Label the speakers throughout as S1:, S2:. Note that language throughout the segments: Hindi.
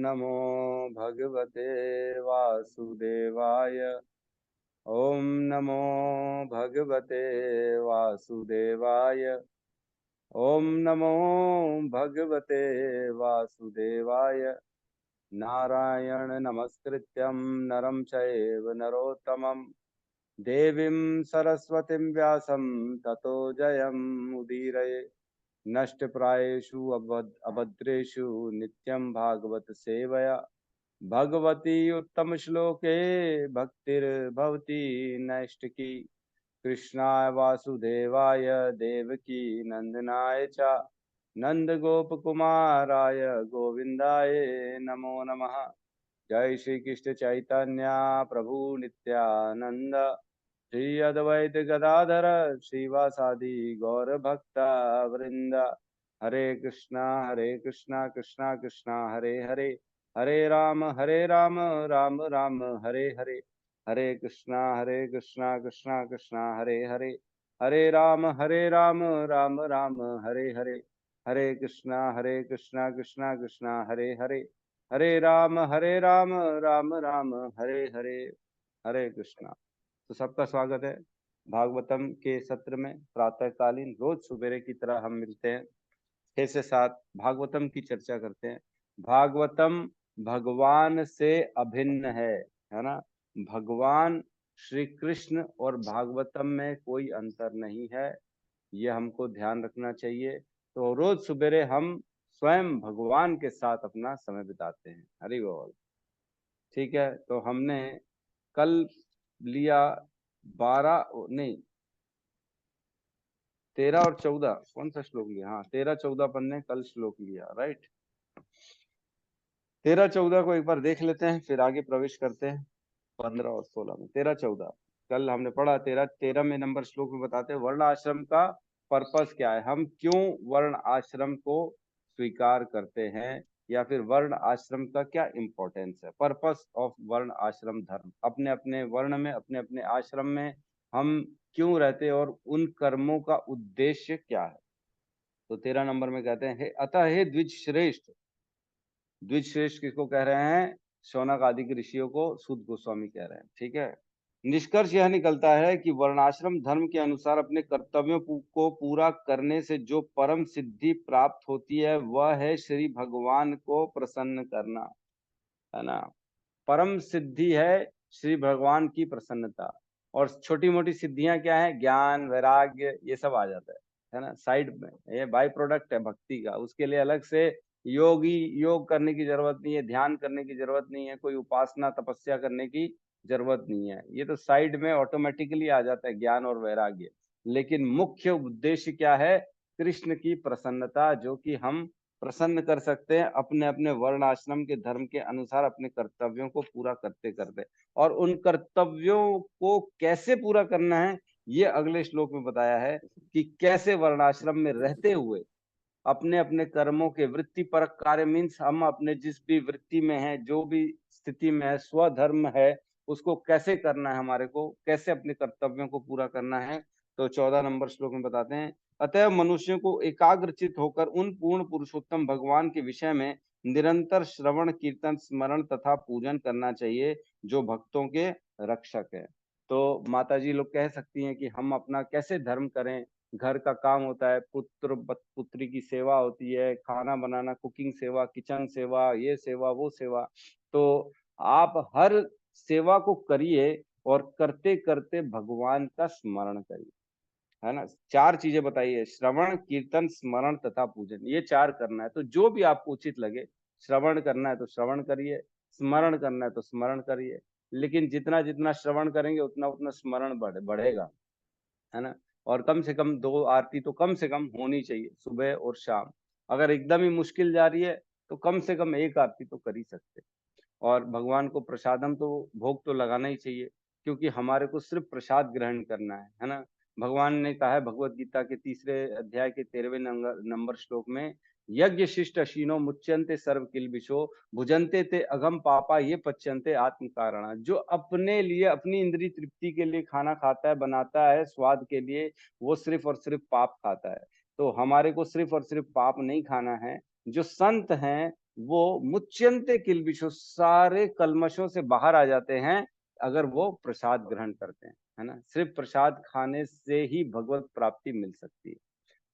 S1: नमो भगवते वासुदेवाय। ओम नमो भगवते वासुदेवाय। ओम नमो भगवते वासुदेवाय। नारायण नमस्कृत्यं नरं चैव नरोत्तमं देवीं सरस्वतीं व्यासं ततो जयमुदीरये। नष्टप्रायेषु अभद्रेषु नित्यं भागवत सेवया भगवती उत्तम श्लोके भक्तिर्भवती नैष्टिकी। कृष्णाय वासुदेवाय देवकी नंदनाय च नंदगोपकुमाराय गोविंदाय नमो नमः। जय श्री कृष्ण चैतन्य प्रभु नित्यानंद श्री अद्वैत गदाधर श्रीवासादि गौर भक्ता वृंद। हरे कृष्णा कृष्णा कृष्णा हरे हरे, हरे राम राम राम हरे हरे। हरे कृष्णा कृष्णा कृष्णा हरे हरे, हरे राम राम राम हरे हरे। हरे कृष्णा कृष्णा कृष्णा हरे हरे, हरे राम राम राम हरे हरे। हरे कृष्णा। तो सबका स्वागत है भागवतम के सत्र में। प्रातःकालीन रोज सुबेरे की तरह हम मिलते हैं, 6 से 7 भागवतम की चर्चा करते हैं। भागवतम भगवान से अभिन्न है ना। भगवान श्री कृष्ण और भागवतम में कोई अंतर नहीं है, ये हमको ध्यान रखना चाहिए। तो रोज सुबेरे हम स्वयं भगवान के साथ अपना समय बिताते हैं। हरि बोल। ठीक है, तो हमने कल लिया 12 नहीं 13 और 14, कौन सा श्लोक लिया? हाँ, 13-14 पन्ने कल श्लोक लिया, राइट। 13-14 को एक बार देख लेते हैं, फिर आगे प्रवेश करते हैं 15 और 16 में। 13-14 कल हमने पढ़ा। 13 में नंबर श्लोक में बताते हैं वर्ण आश्रम का पर्पस क्या है, हम क्यों वर्ण आश्रम को स्वीकार करते हैं, या फिर वर्ण आश्रम का क्या इंपॉर्टेंस है। पर्पस ऑफ वर्ण आश्रम धर्म, अपने अपने वर्ण में अपने अपने आश्रम में हम क्यों रहते हैं और उन कर्मों का उद्देश्य क्या है। तो 13 नंबर में कहते हैं, अतः हे द्विज श्रेष्ठ। द्विज श्रेष्ठ किसको कह रहे हैं? शौनक आदि के ऋषियों को सूत गोस्वामी कह रहे हैं। ठीक है, निष्कर्ष यह निकलता है कि वर्णाश्रम धर्म के अनुसार अपने कर्तव्यों को पूरा करने से जो परम सिद्धि प्राप्त होती है वह है श्री भगवान को प्रसन्न करना, है ना। परम सिद्धि है श्री भगवान की प्रसन्नता। और छोटी मोटी सिद्धियां क्या है? ज्ञान, वैराग्य, ये सब आ जाता है ना, साइड में। ये बाई प्रोडक्ट है भक्ति का, उसके लिए अलग से योग करने की जरूरत नहीं है, ध्यान करने की जरूरत नहीं है, कोई उपासना तपस्या करने की जरूरत नहीं है। ये तो साइड में ऑटोमेटिकली आ जाता है, ज्ञान और वैराग्य। लेकिन मुख्य उद्देश्य क्या है? कृष्ण की प्रसन्नता, जो कि हम प्रसन्न कर सकते हैं अपने अपने वर्ण आश्रम के धर्म के अनुसार अपने कर्तव्यों को पूरा करते करते। और उन कर्तव्यों को कैसे पूरा करना है, ये अगले श्लोक में बताया है कि कैसे वर्णाश्रम में रहते हुए अपने अपने कर्मों के वृत्ति परक कार्य, मीन्स हम अपने जिस भी वृत्ति में है, जो भी स्थिति में है, स्वधर्म है, उसको कैसे करना है, हमारे को कैसे अपने कर्तव्यों को पूरा करना है। तो 14 नंबर श्लोक में बताते हैं, अतः मनुष्यों को एकाग्रचित होकर उन पूर्ण पुरुषोत्तम भगवान के विषय में निरंतर श्रवण कीर्तन स्मरण तथा पूजन करना चाहिए, जो भक्तों के रक्षक है। तो माता जी लोग कह सकती हैं कि हम अपना कैसे धर्म करें। घर का काम होता है, पुत्र पुत्री की सेवा होती है, खाना बनाना, कुकिंग सेवा, किचन सेवा, ये सेवा वो सेवा। तो आप हर सेवा को करिए और करते करते भगवान का स्मरण करिए, है ना। 4 चीजें बताइए, श्रवण कीर्तन स्मरण तथा पूजन, ये 4 करना है। तो जो भी आपको उचित लगे, श्रवण करना है तो श्रवण करिए, स्मरण करना है तो स्मरण करिए। लेकिन जितना जितना श्रवण करेंगे उतना उतना स्मरण बढ़ेगा, है ना। और कम से कम 2 आरती तो कम से कम होनी चाहिए, सुबह और शाम। अगर एकदम ही मुश्किल जा रही है तो कम से कम 1 आरती तो कर ही सकते। और भगवान को प्रसादम तो भोग तो लगाना ही चाहिए, क्योंकि हमारे को सिर्फ प्रसाद ग्रहण करना है ना। भगवान ने कहा है भगवत गीता के 3रे अध्याय के 13वें नंबर श्लोक में, यज्ञ शिष्ट अशीनो मुच्यंते सर्व किल्बिषो भुजंते ते अगम पापा ये पच्यंते आत्म कारणा। जो अपने लिए, अपनी इंद्रिय तृप्ति के लिए खाना खाता है, बनाता है स्वाद के लिए, वो सिर्फ और सिर्फ पाप खाता है। तो हमारे को सिर्फ और सिर्फ पाप नहीं खाना है। जो संत हैं वो मुच्यन्ते किल्बिषु, सारे कल्मशों से बाहर आ जाते हैं अगर वो प्रसाद ग्रहण करते हैं, है ना। सिर्फ प्रसाद खाने से ही भगवत प्राप्ति मिल सकती है।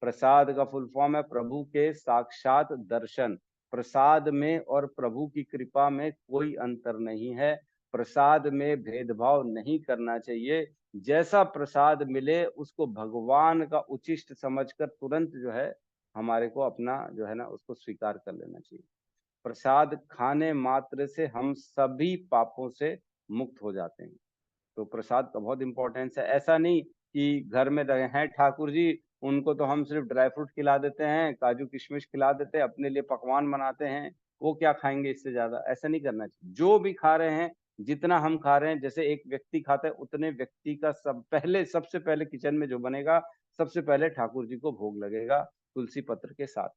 S1: प्रसाद का फुल फॉर्म है प्रभु के साक्षात दर्शन। प्रसाद में और प्रभु की कृपा में कोई अंतर नहीं है। प्रसाद में भेदभाव नहीं करना चाहिए। जैसा प्रसाद मिले उसको भगवान का उचिष्ट समझकर तुरंत जो है हमारे को अपना जो है ना उसको स्वीकार कर लेना चाहिए। प्रसाद खाने मात्र से हम सभी पापों से मुक्त हो जाते हैं। तो प्रसाद का बहुत इंपॉर्टेंस है। ऐसा नहीं कि घर में रहे हैं ठाकुर जी, उनको तो हम सिर्फ ड्राई फ्रूट खिला देते हैं, काजू किशमिश खिला देते हैं, अपने लिए पकवान बनाते हैं, वो क्या खाएंगे इससे ज्यादा। ऐसा नहीं करना चाहिए। जो भी खा रहे हैं, जितना हम खा रहे हैं, जैसे एक व्यक्ति खाता है उतने व्यक्ति का सबसे पहले किचन में जो बनेगा, सबसे पहले ठाकुर जी को भोग लगेगा तुलसी पत्र के साथ।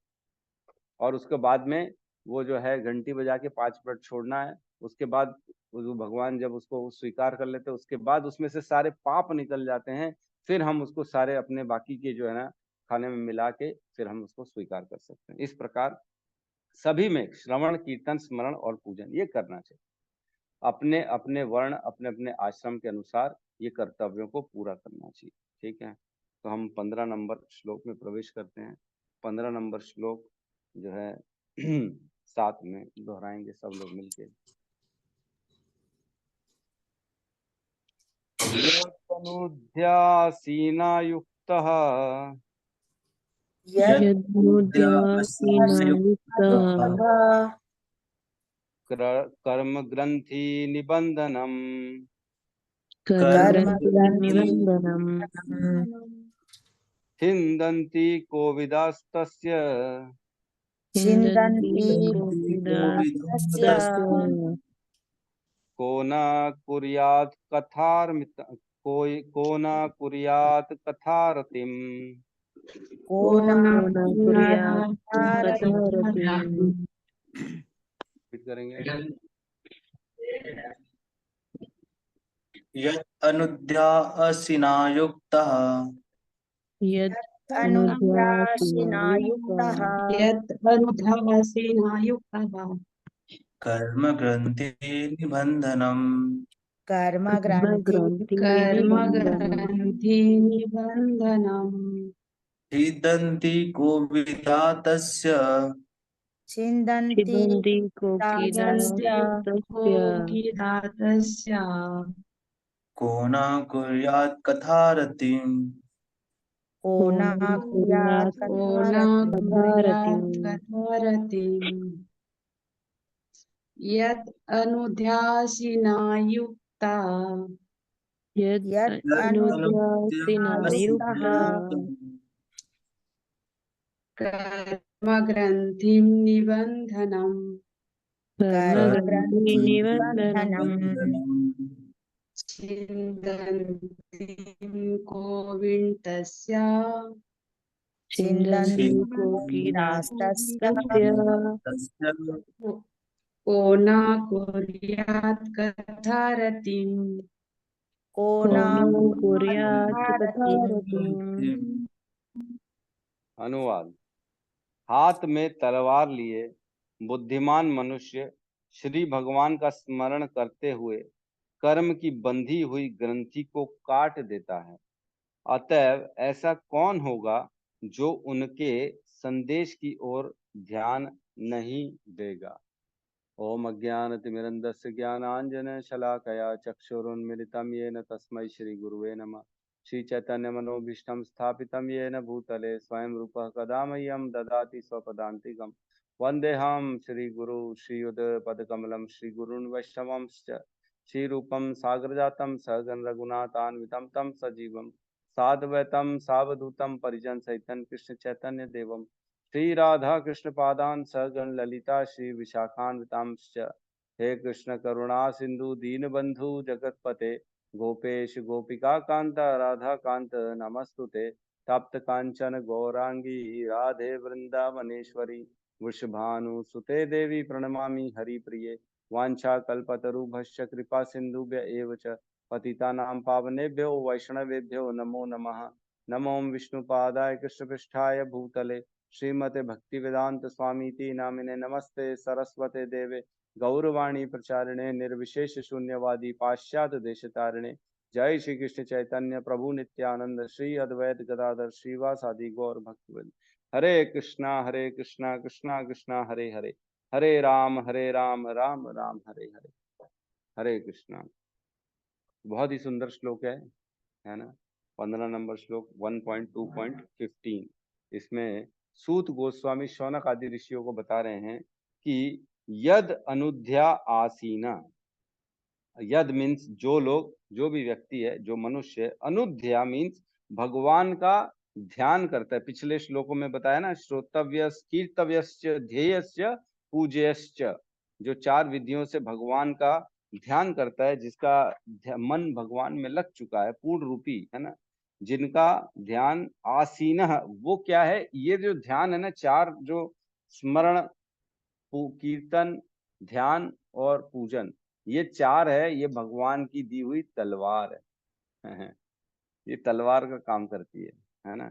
S1: और उसके बाद में वो जो है घंटी बजा के 5 मिनट छोड़ना है। उसके बाद वो भगवान जब उसको स्वीकार कर लेते हैं, उसके बाद उसमें से सारे पाप निकल जाते हैं। फिर हम उसको सारे अपने बाकी के जो है ना खाने में मिला के फिर हम उसको स्वीकार कर सकते हैं। इस प्रकार सभी में श्रवण कीर्तन स्मरण और पूजन ये करना चाहिए। अपने अपने वर्ण अपने अपने आश्रम के अनुसार ये कर्तव्यों को पूरा करना चाहिए। ठीक है, तो हम 15 नंबर श्लोक में प्रवेश करते हैं। 15 नंबर श्लोक जो है साथ में दोहराएंगे सब लोग मिलके। यदनुध्यासीनायुक्तः कर्म ग्रंथि निबंधनम छिन्दन्ति कोविदास्तस्य को न कुर्यात् कथारतिम्। करेंगे
S2: यत् अनुध्यासीनायुक्तः कर्म ग्रंथि निबंधनम छिदन्ति कोविदा तस्य को न कुर्यात् कथारतिम्।
S3: यत् अनुध्यासीनायुक्ता कर्मग्रन्थिं निबन्धनम् छिन्दन्ति कोविदस्य को न कुर्यात् कथारतिम्।
S1: अनुवाद। हाथ में तलवार लिए बुद्धिमान मनुष्य श्री भगवान का स्मरण करते हुए कर्म की बंधी हुई ग्रंथि को काट देता है। अतएव ऐसा कौन होगा जो उनके संदेश की ओर ध्यान नहीं देगा। ओम अज्ञानतिमिरन्धस्य ज्ञानाञ्जनशलाकया चक्षुरुन्मिलितं येन तस्मै श्रीगुरुवे नमः। श्रीचैतन्यमनोभीष्टं स्थापितं येन भूतले स्वयं रूपः कदा मह्यं ददाति स्वपदान्तिकम्। वन्देऽहं श्रीगुरु श्रीयुतपदकमलं श्रीगुरून् वैष्णवांश्च श्रीरूपं सागरजातं सहगण रघुनाथान्वितं तं सजीवं साद्वैतं सावधूतं परिजनसहितं कृष्ण चैतन्य देवम् श्री राधा कृष्ण पादान सहगण ललिता श्री विशाखान्वितांश्च। हे कृष्ण करुणा सिंधु दीनबंधु जगतपते गोपेश गोपिका कांत राधा कांत नमस्तुते। तप्त कांचन गौरांगी राधे वृंदावनेश्वरी वृषभानुसुते देवी प्रणमामि हरिप्रिये। वाञ्छाकल्पतरुभ्यश्च कृपा सिन्धुभ्य एव च पतितानां पावनेभ्यो वैष्णवेभ्यो नमो नमः। नमो विष्णुपादाय कृष्णपृष्ठाय भूतले श्रीमते भक्ति वेदांत स्वामीति नामिने नमस्ते सरस्वते देवे गौरवाणी प्रचारिणे निर्विशेष शून्यवादी पाश्चात्य देशतारिणे। जय श्री कृष्ण चैतन्य प्रभु नित्यानंद श्री अद्वैत गदाधर श्रीवासादि गौर भक्तवृंद। हरे कृष्णा कृष्णा कृष्णा हरे हरे, हरे राम राम राम हरे हरे। हरे कृष्णा। बहुत ही सुंदर श्लोक है ना। 15 नंबर श्लोक 1.2.15। इसमें सूत गोस्वामी शौनक आदि ऋषियों को बता रहे हैं कि यद अनुध्या आसीना, यद मीन्स जो लोग, जो भी व्यक्ति है, जो मनुष्य है, अनुध्या मीन्स भगवान का ध्यान करता है। पिछले श्लोकों में बताया ना, श्रोतव्य कीर्तव्यश्च ध्येयश्च पूज्यश्च, जो 4 विधियों से भगवान का ध्यान करता है, जिसका मन भगवान में लग चुका है पूर्ण रूपी, है ना, जिनका ध्यान आसीन, वो क्या है, ये जो ध्यान है ना, 4 जो स्मरण, कीर्तन, ध्यान और पूजन, ये 4 है, ये भगवान की दी हुई तलवार है। ये तलवार का काम करती है ना।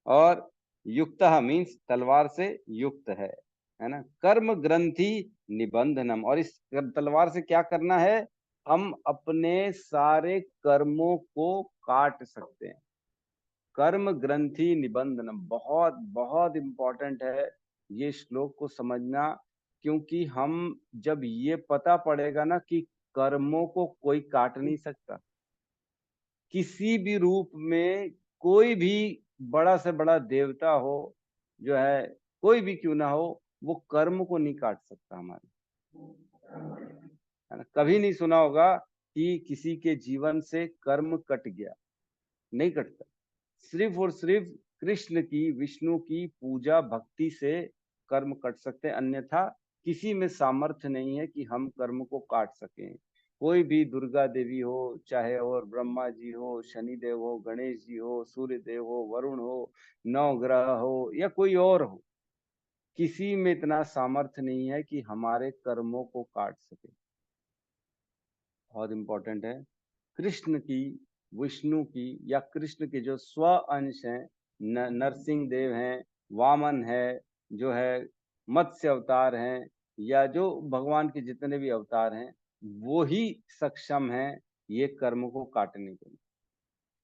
S1: और युक्त मीन्स तलवार से युक्त है ना। कर्म ग्रंथि निबंधनम, और इस तलवार से क्या करना है, हम अपने सारे कर्मों को काट सकते हैं। कर्म ग्रंथि निबंधनम बहुत बहुत इंपॉर्टेंट है ये श्लोक को समझना, क्योंकि हम जब ये पता पड़ेगा ना कि कर्मों को कोई काट नहीं सकता, किसी भी रूप में, कोई भी बड़ा से बड़ा देवता हो, जो है कोई भी क्यों ना हो, वो कर्म को नहीं काट सकता हमारे, है ना। कभी नहीं सुना होगा कि किसी के जीवन से कर्म कट गया, नहीं कटता। सिर्फ और सिर्फ कृष्ण की, विष्णु की पूजा भक्ति से कर्म कट सकते हैं, अन्यथा किसी में सामर्थ्य नहीं है कि हम कर्म को काट सकें। कोई भी दुर्गा देवी हो, चाहे और ब्रह्मा जी हो, शनि देव हो, गणेश जी हो, सूर्य देव हो, वरुण हो, नवग्रह हो, या कोई और हो, किसी में इतना सामर्थ्य नहीं है कि हमारे कर्मों को काट सके। बहुत इंपॉर्टेंट है। कृष्ण की, विष्णु की, या कृष्ण के जो स्व अंश हैं, नरसिंह देव हैं, वामन है, जो है मत्स्य अवतार हैं, या जो भगवान के जितने भी अवतार हैं, वो ही सक्षम हैं ये कर्म को काटने के लिए।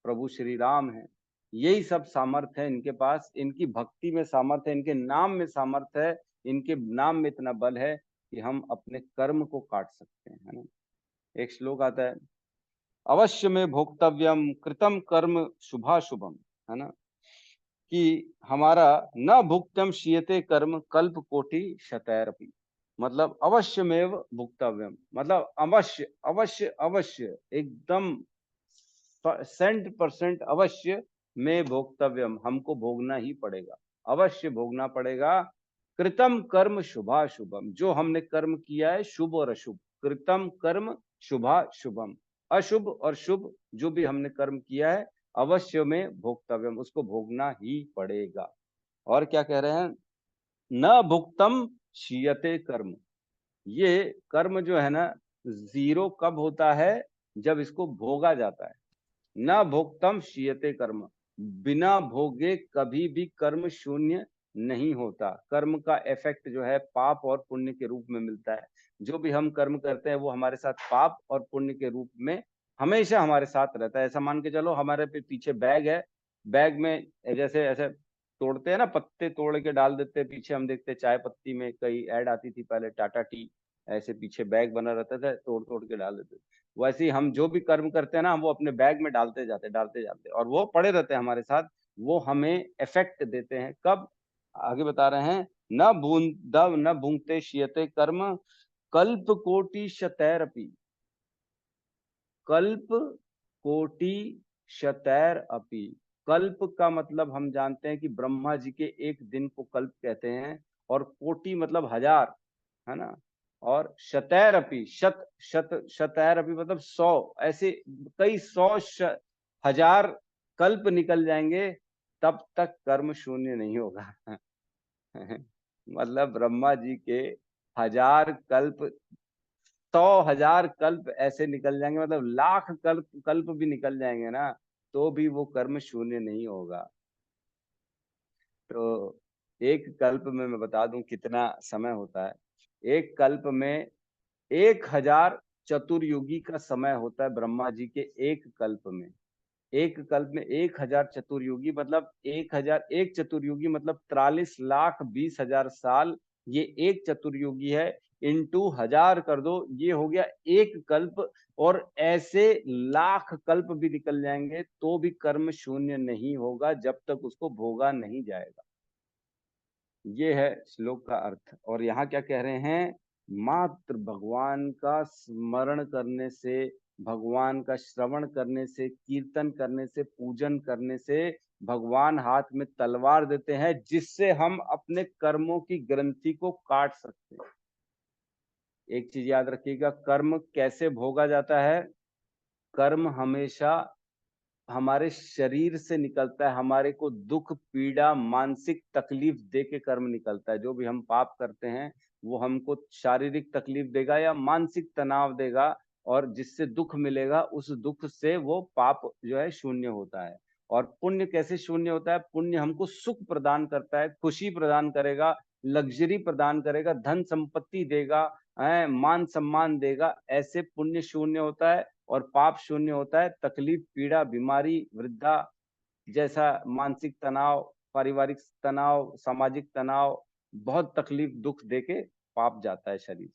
S1: प्रभु श्री राम हैं, यही सब सामर्थ्य है इनके पास, इनकी भक्ति में सामर्थ्य है, इनके नाम में सामर्थ्य है, इनके नाम में इतना बल है कि हम अपने कर्म को काट सकते हैं, है ना। एक श्लोक आता है, अवश्य में भोक्तव्यम कृतम कर्म शुभाशुभम, है ना, कि हमारा न भुक्तम शीयते कर्म कल्प कोटि शतैरपि। मतलब अवश्य में भुक्तव्यम, मतलब अवश्य अवश्य अवश्य, एकदम 100% अवश्य में भोक्तव्यम, हमको भोगना ही पड़ेगा, अवश्य भोगना पड़ेगा। कृतम कर्म शुभाशुभम, जो हमने कर्म किया है शुभ और अशुभ, कृतम कर्म शुभाशुभम, अशुभ और शुभ जो भी हमने कर्म किया है, अवश्य में भोक्तव्यम, उसको भोगना ही पड़ेगा। और क्या कह रहे हैं, न भुक्तम शीयते कर्म, ये कर्म जो है ना, जीरो कब होता है, जब इसको भोगा जाता है। न भोक्तम शीयते कर्म, बिना भोगे कभी भी कर्म शून्य नहीं होता। कर्म का इफेक्ट जो है पाप और पुण्य के रूप में मिलता है। जो भी हम कर्म करते हैं वो हमारे साथ पाप और पुण्य के रूप में हमेशा हमारे साथ रहता है। ऐसा मान के चलो, हमारे पीछे बैग है, बैग में जैसे ऐसे तोड़ते हैं ना, पत्ते तोड़ के डाल देते हैं पीछे, हम देखते हैं चाय पत्ती में कई ऐड आती थी पहले, टाटा टी, ऐसे पीछे बैग बना रहता था, तोड़ तोड़ के डाल देते। वैसे ही हम जो भी कर्म करते हैं ना, वो अपने बैग में डालते जाते, और वो पड़े रहते हैं हमारे साथ, वो हमें इफेक्ट देते हैं। कब, आगे बता रहे हैं, न बूंद न भूंगते शियते कर्म कल्प कोटि शतैरपि, कल्प कोटि शतैर अपि। कल्प का मतलब हम जानते हैं कि ब्रह्मा जी के एक दिन को कल्प कहते हैं, और कोटि मतलब 1000, है ना, और शतैर अपि, शतैर अपि मतलब 100, ऐसे कई 100 1000 कल्प निकल जाएंगे, तब तक कर्म शून्य नहीं होगा। मतलब ब्रह्मा जी के 1000 कल्प, 100,000 कल्प ऐसे निकल जाएंगे, मतलब लाख कल्प कल्प भी निकल जाएंगे ना, तो भी वो कर्म शून्य नहीं होगा। तो एक कल्प में मैं बता दूं कितना समय होता है। एक कल्प में 1000 चतुर्युगी का समय होता है ब्रह्मा जी के एक कल्प में। एक कल्प में 1000 चतुर्युगी मतलब 1000, एक चतुर्युगी मतलब 43,20,000 साल। ये एक चतुर्युगी है, इंटू 1000 कर दो, ये हो गया एक कल्प। और ऐसे लाख कल्प भी निकल जाएंगे तो भी कर्म शून्य नहीं होगा जब तक उसको भोगा नहीं जाएगा। ये है श्लोक का अर्थ। और यहाँ क्या कह रहे हैं, मात्र भगवान का स्मरण करने से, भगवान का श्रवण करने से, कीर्तन करने से, पूजन करने से भगवान हाथ में तलवार देते हैं जिससे हम अपने कर्मों की ग्रंथि को काट सकते हैं। एक चीज याद रखिएगा, कर्म कैसे भोगा जाता है। कर्म हमेशा हमारे शरीर से निकलता है, हमारे को दुख पीड़ा मानसिक तकलीफ दे के कर्म निकलता है। जो भी हम पाप करते हैं वो हमको शारीरिक तकलीफ देगा या मानसिक तनाव देगा, और जिससे दुख मिलेगा उस दुख से वो पाप जो है शून्य होता है। और पुण्य कैसे शून्य होता है, पुण्य हमको सुख प्रदान करता है, खुशी प्रदान करेगा, लग्जरी प्रदान करेगा, धन संपत्ति देगा, मान सम्मान देगा, ऐसे पुण्य शून्य होता है। और पाप शून्य होता है, तकलीफ पीड़ा बीमारी वृद्धा जैसा मानसिक तनाव, पारिवारिक तनाव, सामाजिक तनाव, बहुत तकलीफ दुख देके पाप जाता है शरीर।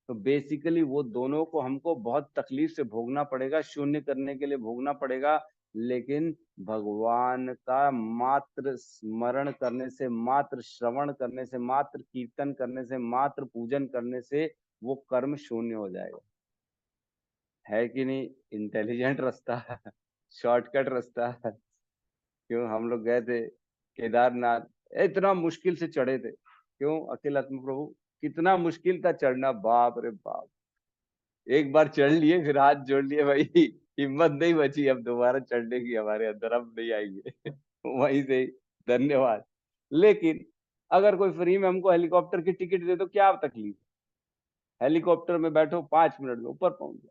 S1: तो बेसिकली वो दोनों को हमको बहुत तकलीफ से भोगना पड़ेगा, शून्य करने के लिए भोगना पड़ेगा। लेकिन भगवान का मात्र स्मरण करने से, मात्र श्रवण करने से, मात्र कीर्तन करने से, मात्र पूजन करने से वो कर्म शून्य हो जाएगा। है कि नहीं? इंटेलिजेंट रास्ता है, शॉर्टकट रास्ता है। क्यों हम लोग गए थे केदारनाथ, इतना मुश्किल से चढ़े थे। क्यों अखिल आत्मा प्रभु, कितना मुश्किल था चढ़ना, बाप रे बाप। एक बार चढ़ लिए फिर हाथ जोड़ लिए भाई, हिम्मत नहीं बची अब दोबारा चढ़ने की हमारे अंदर, अब नहीं आएंगे। वहीं से ही धन्यवाद। लेकिन अगर कोई फ्री में हमको हेलीकॉप्टर की टिकट दे तो क्या तकलीफ, हेलीकॉप्टर में बैठो 5 मिनट में ऊपर पहुंच जाओ,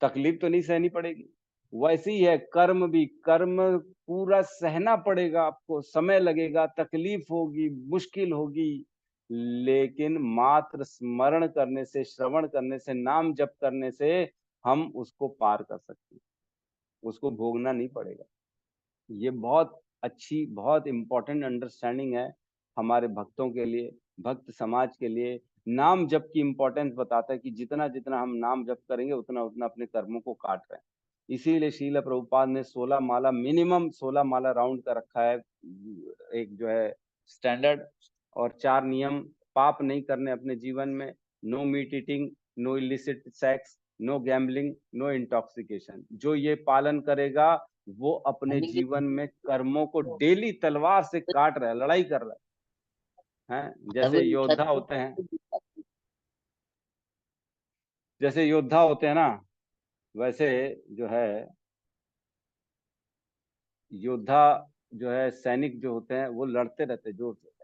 S1: तकलीफ तो नहीं सहनी पड़ेगी। वैसे ही है कर्म भी, कर्म पूरा सहना पड़ेगा आपको, समय लगेगा, तकलीफ होगी, मुश्किल होगी। लेकिन मात्र स्मरण करने से, श्रवण करने से, नाम जप करने से हम उसको पार कर सकते हैं, उसको भोगना नहीं पड़ेगा। ये बहुत अच्छी, बहुत इंपॉर्टेंट अंडरस्टैंडिंग है हमारे भक्तों के लिए, भक्त समाज के लिए। नाम जप की इंपॉर्टेंस बताता है कि जितना जितना हम नाम जप करेंगे उतना उतना अपने कर्मों को काट रहे हैं। इसीलिए शील प्रभुपाद ने 16 माला, मिनिमम 16 माला राउंड का रखा है, एक जो है स्टैंडर्ड। और 4 नियम, पाप नहीं करने अपने जीवन में, no meat eating, no illicit sex, no gambling, no intoxication. जो ये पालन करेगा वो अपने जीवन में कर्मों को डेली तलवार से काट रहा है, लड़ाई कर रहा है। जैसे योद्धा होते हैं, जैसे योद्धा होते हैं ना, वैसे जो है योद्धा जो है, सैनिक जो होते हैं वो लड़ते रहते हैं जोर से,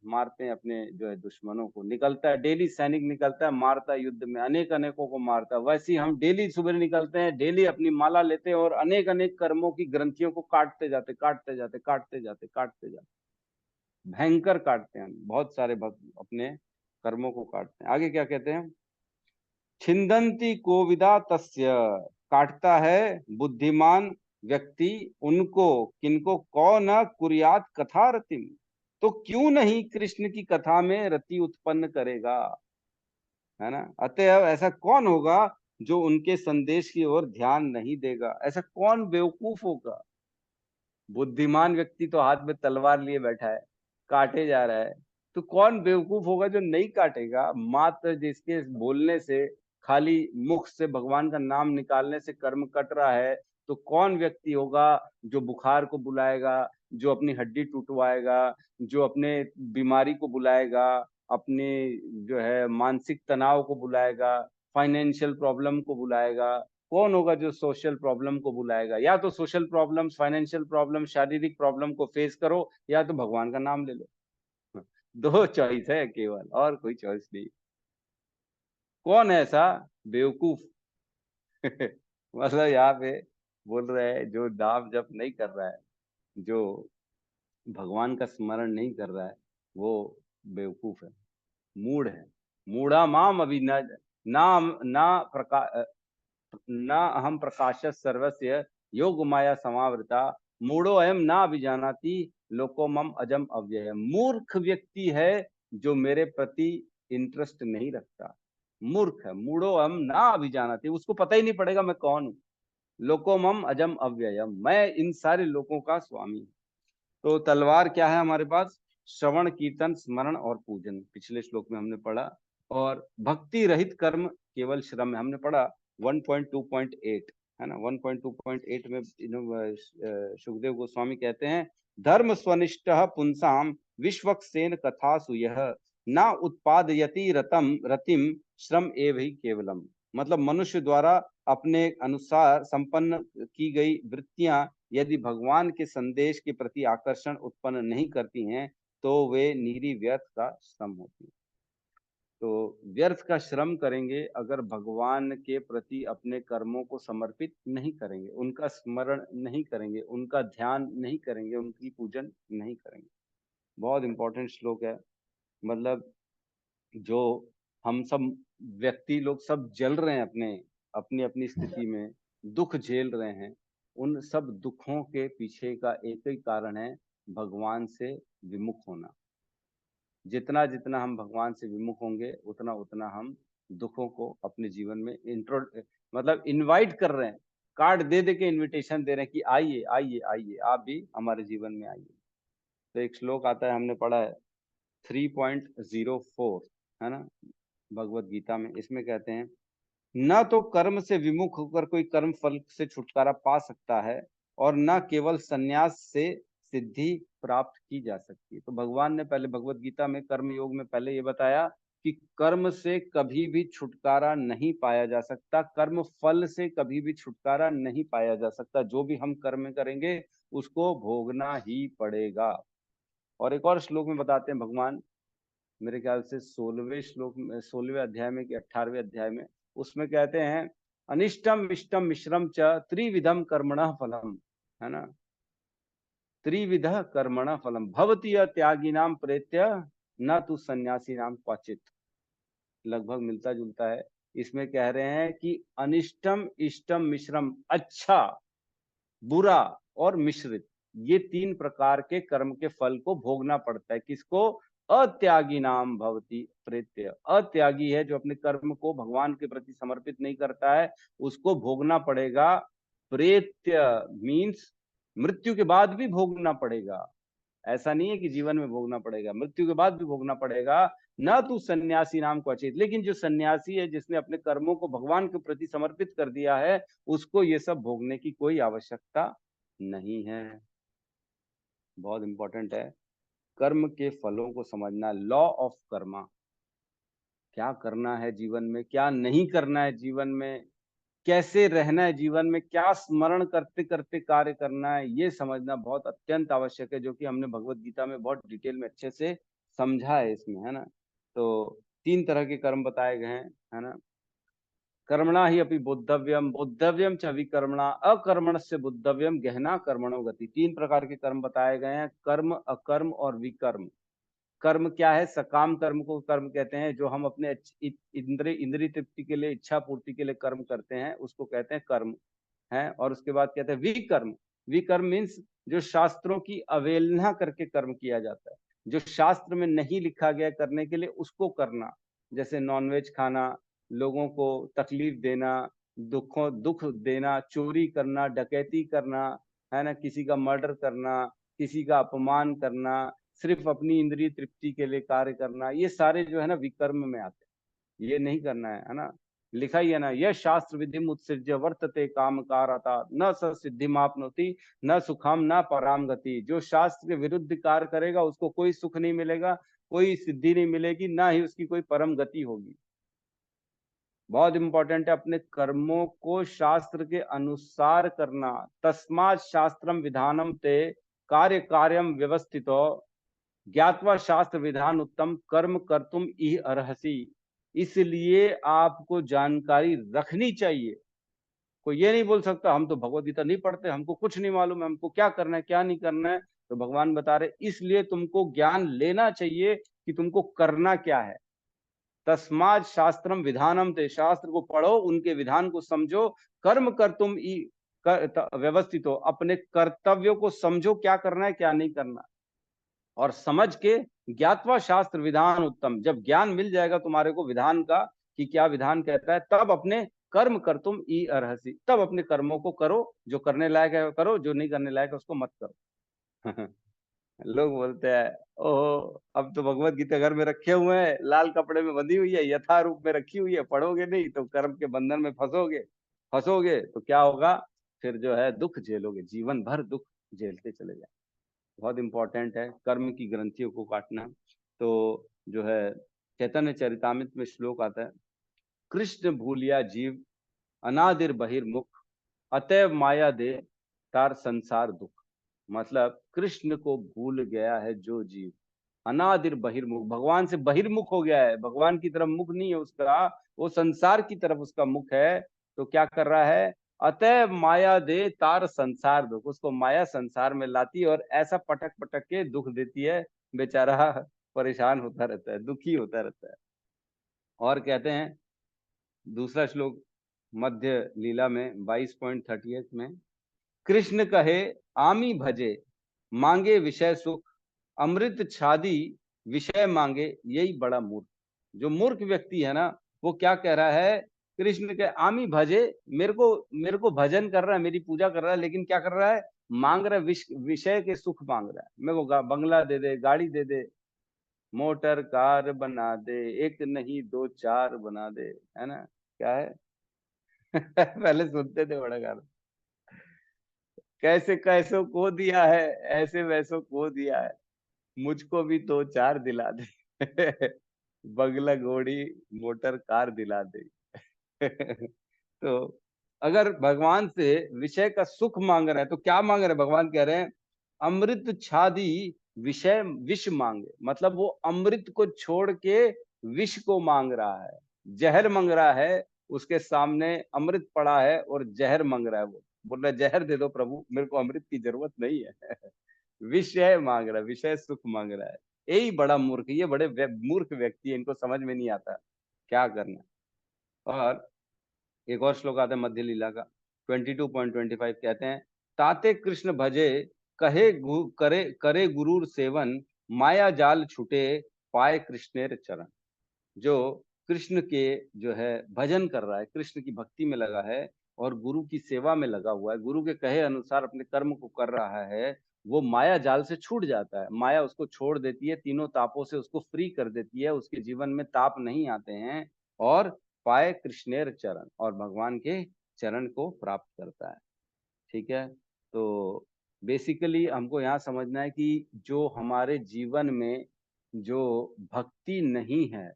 S1: मारते हैं अपने जो है दुश्मनों को, निकलता है डेली, सैनिक निकलता है, मारता है युद्ध में, अनेक अनेकों को मारता है। वैसे ही हम डेली सुबह निकलते हैं, डेली अपनी माला लेते हैं और अनेक अनेक कर्मों की ग्रंथियों को काटते जाते, काटते जाते, काटते जाते, काटते जाते, भयंकर काटते हैं। बहुत सारे भक्त अपने कर्मों को काटते हैं। आगे क्या कहते हैं, छिंदंती कोविदा तस्य, काटता है बुद्धिमान व्यक्ति उनको, किनको, कौन न कुर्यात कथा रतिम, तो क्यों नहीं कृष्ण की कथा में रति उत्पन्न करेगा, है ना। अतएव ऐसा कौन होगा जो उनके संदेश की ओर ध्यान नहीं देगा, ऐसा कौन बेवकूफ होगा। बुद्धिमान व्यक्ति तो हाथ में तलवार लिए बैठा है, काटे जा रहा है, तो कौन बेवकूफ होगा जो नहीं काटेगा। मात्र जिसके बोलने से, खाली मुख से भगवान का नाम निकालने से कर्म कट रहा है, तो कौन व्यक्ति होगा जो बुखार को बुलाएगा, जो अपनी हड्डी टूटवाएगा, जो अपने बीमारी को बुलाएगा, अपने जो है मानसिक तनाव को बुलाएगा, फाइनेंशियल प्रॉब्लम को बुलाएगा। कौन होगा जो सोशल प्रॉब्लम को बुलाएगा। या तो सोशल प्रॉब्लम, फाइनेंशियल प्रॉब्लम, शारीरिक प्रॉब्लम को फेस करो, या तो भगवान का नाम ले लो। दो चॉइस है केवल, और कोई चॉइस नहीं। कौन है ऐसा बेवकूफ? मतलब यहाँ पे बोल रहे हैं जो नाम जप नहीं कर रहा है, जो भगवान का स्मरण नहीं कर रहा है, वो बेवकूफ है, मूढ़ है। मूढ़ा माम अभी न नाम ना प्रका न अहम प्रकाश सर्वस्य योग माया समावृता मूढ़ो अयम ना अभिजानाति लोको मम अजम अव्यय। मूर्ख व्यक्ति है जो मेरे प्रति इंटरेस्ट नहीं रखता, मूर्ख है। मूढ़ो अयम ना अभिजानाति, उसको पता ही नहीं पड़ेगा मैं कौन हूँ। लोको मम अजम अव्ययम, मैं इन सारे लोगों का स्वामी हूँ। तो तलवार क्या है हमारे पास? श्रवण कीर्तन स्मरण और पूजन, पिछले श्लोक में हमने पढ़ा। और भक्ति रहित कर्म केवल श्रम है, हमने पढ़ा 1.2.8 है ना। 1.2.8 में सुखदेव गोस्वामी कहते हैं, धर्म स्वनिष्ठ पुंसाम विश्वक्सेन कथासु यह ना उत्पादयति रतम रतिम श्रम एव ही केवलम। मतलब मनुष्य द्वारा अपने अनुसार संपन्न की गई वृत्तियां यदि भगवान के संदेश के प्रति आकर्षण उत्पन्न नहीं करती हैं तो वे निरी व्यर्थ का श्रम होती है। तो व्यर्थ का श्रम करेंगे अगर भगवान के प्रति अपने कर्मों को समर्पित नहीं करेंगे, उनका स्मरण नहीं करेंगे, उनका ध्यान नहीं करेंगे, उनकी पूजन नहीं करेंगे। बहुत इंपॉर्टेंट श्लोक है। मतलब जो हम सब व्यक्ति लोग सब जल रहे हैं अपने अपनी अपनी स्थिति में, दुख झेल रहे हैं, उन सब दुखों के पीछे का एक ही कारण है, भगवान से विमुख होना। जितना जितना हम भगवान से विमुख होंगे उतना उतना हम दुखों को अपने जीवन में मतलब इनवाइट कर रहे हैं, कार्ड दे दे के इनविटेशन दे रहे हैं कि आइए आइए आइए, आप भी हमारे जीवन में आइए। तो एक श्लोक आता है, हमने पढ़ा है 3.04 है ना भगवत गीता में। इसमें कहते हैं, न तो कर्म से विमुख होकर कोई कर्म फल से छुटकारा पा सकता है और न केवल संन्यास से सिद्धि प्राप्त की जा सकती है। तो भगवान ने पहले भगवत गीता में कर्म योग में पहले ये बताया कि कर्म से कभी भी छुटकारा नहीं पाया जा सकता, कर्म फल से कभी भी छुटकारा नहीं पाया जा सकता। जो भी हम कर्म करेंगे उसको भोगना ही पड़ेगा। और एक और श्लोक में बताते हैं भगवान, मेरे ख्याल से 16वें श्लोक में, 16वें अध्याय में कि 18वें अध्याय में, उसमें कहते हैं, अनिष्टम इष्टम मिश्रम च त्रिविधम कर्मणः फलम, है ना। त्रिविध कर्मणः फलम भवति त्यागी नाम प्रेत्य न तु सन्यासी नाम क्वचित। लगभग मिलता जुलता है। इसमें कह रहे हैं कि अनिष्टम इष्टम मिश्रम, अच्छा बुरा और मिश्रित, ये तीन प्रकार के कर्म के फल को भोगना पड़ता है। किसको? अत्यागी नाम भवति प्रेत्य। अत्यागी है जो अपने कर्म को भगवान के प्रति समर्पित नहीं करता है, उसको भोगना पड़ेगा। प्रेत्य मीन्स मृत्यु के बाद भी भोगना पड़ेगा। ऐसा नहीं है कि जीवन में भोगना पड़ेगा, मृत्यु के बाद भी भोगना पड़ेगा। न तू सन्यासी नाम क्वचित, लेकिन जो सन्यासी है जिसने अपने कर्मों को भगवान के प्रति समर्पित कर दिया है, उसको ये सब भोगने की कोई आवश्यकता नहीं है। बहुत इंपॉर्टेंट है कर्म के फलों को समझना, लॉ ऑफ कर्मा। क्या करना है जीवन में, क्या नहीं करना है जीवन में, कैसे रहना है जीवन में, क्या स्मरण करते करते कार्य करना है, ये समझना बहुत अत्यंत आवश्यक है, जो कि हमने भगवत गीता में बहुत डिटेल में अच्छे से समझा है इसमें, है ना। तो तीन तरह के कर्म बताए गए हैं, है ना। कर्मणा ही अपि बोद्धव्यम, बोद्धव्यम च विकर्मणा, अकर्मणस्य बुद्धव्यम गहना कर्मणो गति। तीन प्रकार के कर्म बताए गए हैं, कर्म, अकर्म और विकर्म। कर्म क्या है? सकाम कर्म को कर्म कहते हैं, जो हम अपने इंद्रिय तृप्ति के लिए, इच्छा पूर्ति के लिए कर्म करते हैं, उसको कहते हैं कर्म है। और उसके बाद कहते हैं विकर्म। विकर्म मीन्स जो शास्त्रों की अवहेलना करके कर्म किया जाता है, जो शास्त्र में नहीं लिखा गया करने के लिए उसको करना। जैसे नॉनवेज खाना, लोगों को तकलीफ देना, दुख देना, चोरी करना, डकैती करना, है ना, किसी का मर्डर करना, किसी का अपमान करना, सिर्फ अपनी इंद्रिय तृप्ति के लिए कार्य करना, ये सारे जो है ना विकर्म में आते हैं। ये नहीं करना है ना। लिखा ही है ना, यह शास्त्र विधि उत्सृज्य वर्तते काम कारता न स सिद्धि मापनोति न सुखम न पराम गति। जो शास्त्र के विरुद्ध कार्य करेगा उसको कोई सुख नहीं मिलेगा, कोई सिद्धि नहीं मिलेगी, ना ही उसकी कोई परम गति होगी। बहुत इंपॉर्टेंट है अपने कर्मों को शास्त्र के अनुसार करना। तस्मात् शास्त्रम विधानम ते कार्य कार्यम व्यवस्थितो ज्ञात्वा शास्त्र विधान उत्तम कर्म कर्तुम इह अर्हसि। इसलिए आपको जानकारी रखनी चाहिए। कोई ये नहीं बोल सकता हम तो भगवत गीता नहीं पढ़ते, हमको कुछ नहीं मालूम है, हमको क्या करना है क्या नहीं करना है। तो भगवान बता रहे इसलिए तुमको ज्ञान लेना चाहिए कि तुमको करना क्या है। तस्मात् शास्त्रम विधानम ते, शास्त्र को पढ़ो, उनके विधान को समझो, कर्म कर तुम व्यवस्थित हो, अपने कर्तव्यों को समझो, क्या करना है क्या नहीं करना, और समझ के ज्ञातवा शास्त्र विधान उत्तम, जब ज्ञान मिल जाएगा तुम्हारे को विधान का कि क्या विधान कहता है, तब अपने कर्म कर तुम ई अर्हसी, तब अपने कर्मों को करो, जो करने लायक है करो, जो नहीं करने लायक है उसको मत करो। लोग बोलते हैं ओहो अब तो भगवत गीता घर में रखे हुए हैं, लाल कपड़े में बंधी हुई है, यथा रूप में रखी हुई है, पढ़ोगे नहीं तो कर्म के बंधन में फंसोगे, फंसोगे तो क्या होगा, फिर जो है दुख झेलोगे, जीवन भर दुख झेलते चले जाए। बहुत इंपॉर्टेंट है कर्म की ग्रंथियों को काटना। तो जो है चैतन्य चरितामृत में श्लोक आता है, कृष्ण भूलिया जीव अनादिर बहिर्मुख, अतएव माया दे तार संसार दुख। मतलब कृष्ण को भूल गया है जो जीव, अनादिर बहिर्मुख, भगवान से बहिर्मुख हो गया है, भगवान की तरफ मुख नहीं है उसका, वो संसार की तरफ उसका मुख है, तो क्या कर रहा है, अतएव माया दे तार संसार दुख, उसको माया संसार में लाती है और ऐसा पटक पटक के दुख देती है, बेचारा परेशान होता रहता है, दुखी होता रहता है। और कहते हैं दूसरा श्लोक मध्य लीला में 22.38 में, कृष्ण कहे आमी भजे, मांगे विषय सुख, अमृत छादी विषय मांगे, यही बड़ा मूर्ख। जो मूर्ख व्यक्ति है ना, वो क्या कह रहा है, कृष्ण के आमी भजे, मेरे को भजन कर रहा है, मेरी पूजा कर रहा है, लेकिन क्या कर रहा है, मांग रहा है विषय के सुख मांग रहा है, मेरे को बंगला दे दे, गाड़ी दे दे, मोटर कार बना दे, एक नहीं दो चार बना दे, है ना, क्या है। पहले सुनते थे बड़ा गाना, कैसे कैसों को दिया है, ऐसे वैसों को दिया है, मुझको भी दो चार दिला दे। बंगला घोड़ी मोटर कार दिला दे। तो अगर भगवान से विषय का सुख मांग रहे हैं तो क्या मांग रहे हैं, भगवान कह रहे हैं अमृत छादी विषय विष मांगे, मतलब वो अमृत को छोड़ के विष को मांग रहा है, जहर मांग रहा है, उसके सामने अमृत पड़ा है और जहर मांग रहा है, वो बोल रहा है जहर दे दो प्रभु, मेरे को अमृत की जरूरत नहीं है। विषय मांग रहा है, विषय सुख मांग रहा है, यही बड़ा मूर्ख, ये बड़े मूर्ख व्यक्ति है, इनको समझ में नहीं आता क्या करना। और एक और श्लोक आता है मध्य लीला का 22.25, कहते हैं ताते कृष्ण भजे, कहे करे करे गुरुर सेवन, माया जाल छूटे पाए कृष्णेर चरण। जो कृष्ण के जो है भजन कर रहा है, कृष्ण की भक्ति में लगा है और गुरु की सेवा में लगा हुआ है, गुरु के कहे अनुसार अपने कर्म को कर रहा है, वो माया जाल से छूट जाता है, माया उसको छोड़ देती है, तीनों तापों से उसको फ्री कर देती है, उसके जीवन में ताप नहीं आते हैं, और पाए कृष्णेर चरण, और भगवान के चरण को प्राप्त करता है। ठीक है, तो बेसिकली हमको यहाँ समझना है कि जो हमारे जीवन में जो भक्ति नहीं है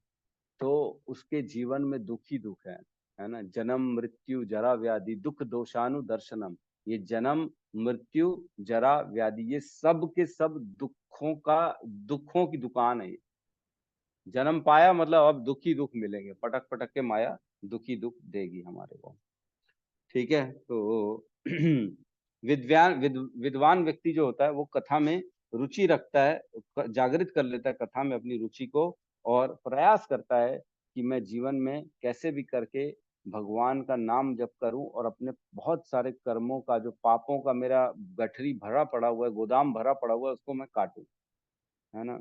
S1: तो उसके जीवन में दुख ही दुख है ना, जन्म मृत्यु जरा व्याधि दुख दोषानु दर्शनम, ये जन्म मृत्यु जरा व्याधि ये सब के सब दुखों की दुकान है। जन्म पाया मतलब अब दुखी दुख मिलेंगे, पटक पटक के माया दुखी दुख देगी हमारे को। ठीक है, तो विद्वान व्यक्ति जो होता है वो कथा में रुचि रखता है, जागृत कर लेता है कथा में अपनी रुचि को, और प्रयास करता है कि मैं जीवन में कैसे भी करके भगवान का नाम जप करूं और अपने बहुत सारे कर्मों का, जो पापों का मेरा गठरी भरा पड़ा हुआ है, गोदाम भरा पड़ा हुआ है, उसको मैं काटूं, है ना।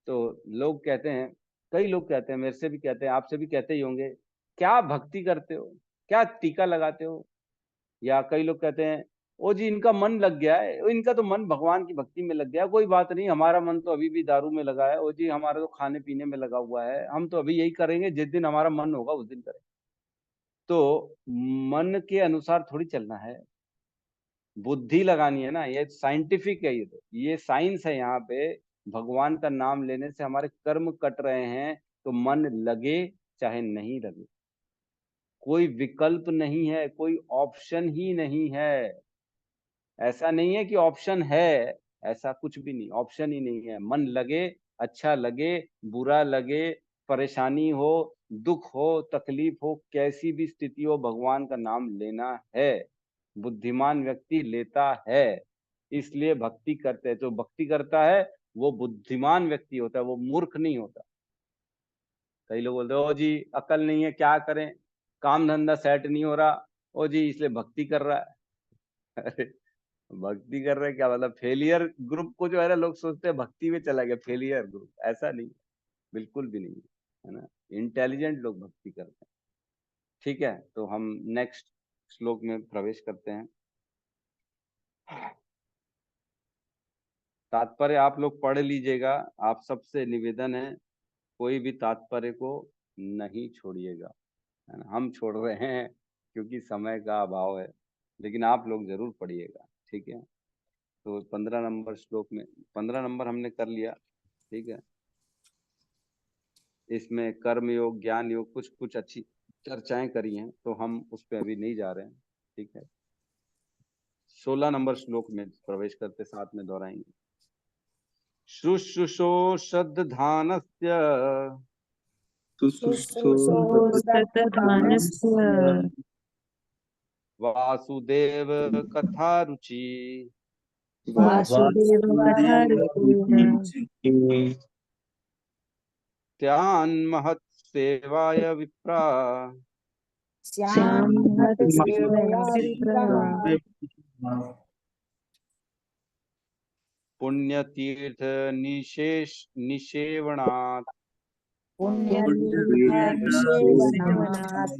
S1: तो लोग कहते हैं, कई लोग कहते हैं, मेरे से भी कहते हैं, आपसे भी कहते ही होंगे, क्या भक्ति करते हो, क्या टीका लगाते हो, या कई लोग कहते हैं ओ जी इनका मन लग गया है, इनका तो मन भगवान की भक्ति में लग गया, कोई बात नहीं, हमारा मन तो अभी भी दारू में लगा है, ओ जी हमारा तो खाने पीने में लगा हुआ है, हम तो अभी यही करेंगे, जिस दिन हमारा मन होगा उस दिन करेंगे। तो मन के अनुसार थोड़ी चलना है, बुद्धि लगानी है ना, ये साइंटिफिक है, ये तो ये साइंस है यहाँ पे। भगवान का नाम लेने से हमारे कर्म कट रहे हैं, तो मन लगे चाहे नहीं लगे, कोई विकल्प नहीं है, कोई ऑप्शन ही नहीं है। ऐसा नहीं है कि ऑप्शन है, ऐसा कुछ भी नहीं, ऑप्शन ही नहीं है, मन लगे, अच्छा लगे, बुरा लगे, परेशानी हो, दुख हो, तकलीफ हो, कैसी भी स्थिति हो, भगवान का नाम लेना है, बुद्धिमान व्यक्ति लेता है। इसलिए भक्ति करते हैं। जो भक्ति करता है वो बुद्धिमान व्यक्ति होता है, वो मूर्ख नहीं होता। कई लोग बोलते हैं ओ जी अकल नहीं है, क्या करें, काम धंधा सेट नहीं हो रहा, ओ जी इसलिए भक्ति कर रहा है। अरे भक्ति कर रहे हैं क्या मतलब? फेलियर ग्रुप को जो है ना, लोग सोचते हैं भक्ति में चला गया फेलियर ग्रुप, ऐसा नहीं, बिल्कुल भी नहीं है ना। इंटेलिजेंट लोग भक्ति करते हैं। ठीक है, तो हम नेक्स्ट श्लोक में प्रवेश करते हैं। तात्पर्य आप लोग पढ़ लीजिएगा, आप सबसे निवेदन है कोई भी तात्पर्य को नहीं छोड़िएगा, है ना। हम छोड़ रहे हैं क्योंकि समय का अभाव है, लेकिन आप लोग जरूर पढ़िएगा। ठीक है, तो 15 नंबर श्लोक में 15 नंबर हमने कर लिया। ठीक है, इसमें कर्म योग, ज्ञान योग, कुछ कुछ अच्छी चर्चाएं करी हैं, तो हम उस पर अभी नहीं जा रहे हैं। ठीक है, 16 नंबर श्लोक में प्रवेश करते साथ में दोहराएंगे। शुश्रूषोषद्धानस्य
S4: शुश्रूषोषधधानस्य
S1: वासुदेव कथा रुचि
S4: वासुदेवकथारुचिः
S1: त्यान्महत् सेवाय विप्रा
S4: श्यामहतसेवया विप्रः
S1: पुण्यतीर्थ निषेवणात्
S4: पुण्यतीर्थनिषेवनात्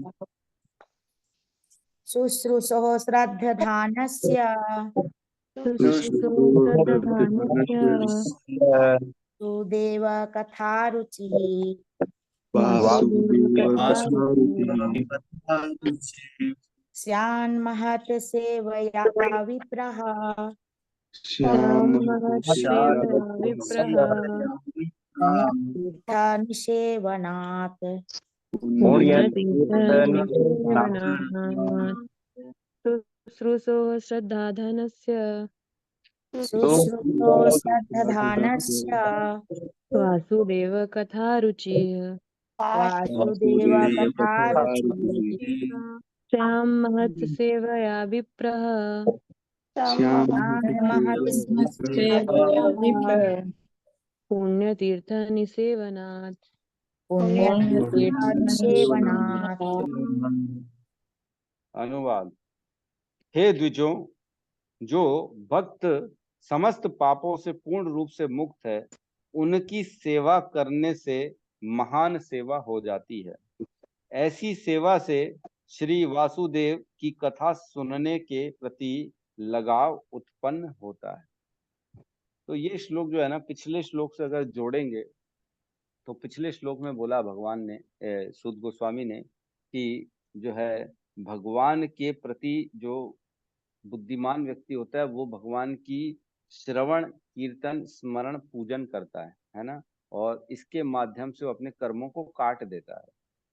S4: शुश्रूषोः श्रद्धधानस्य
S5: शुश्रूषोषधधानस्य
S4: सुदेवकथारुचिः
S5: वासुदेवकथारुचिः
S4: स्यान्महतसेवया विप्रः
S5: श्यामहतसेवया विप्रः
S4: पुण्यतीर्थनिषेवनात्
S5: पुण्यतीर्थनिषेवणात्
S6: शुश्रूषोः श्रद्धाधनस्य
S4: शुश्रूषोः श्रद्धधानस्य
S6: वासुदेवकथारुचिः
S4: वासुदेवकथारुचिः
S6: श्यां महत्सेवया विप्रः पुण्यतीर्थनिसेवनात्
S4: पुण्यतीर्थनिषेवनात्
S1: अनुवाद। हे द्विजों, जो भक्त समस्त पापों से पूर्ण रूप से मुक्त है, उनकी सेवा करने से महान सेवा हो जाती है। ऐसी सेवा से श्री वासुदेव की कथा सुनने के प्रति लगाव उत्पन्न होता है। तो ये श्लोक जो है ना, पिछले श्लोक से अगर जोड़ेंगे तो पिछले श्लोक में बोला भगवान ने, सूत गोस्वामी ने, कि जो है भगवान के प्रति जो बुद्धिमान व्यक्ति होता है वो भगवान की श्रवण कीर्तन स्मरण पूजन करता है ना, और इसके माध्यम से वो अपने कर्मों को काट देता है।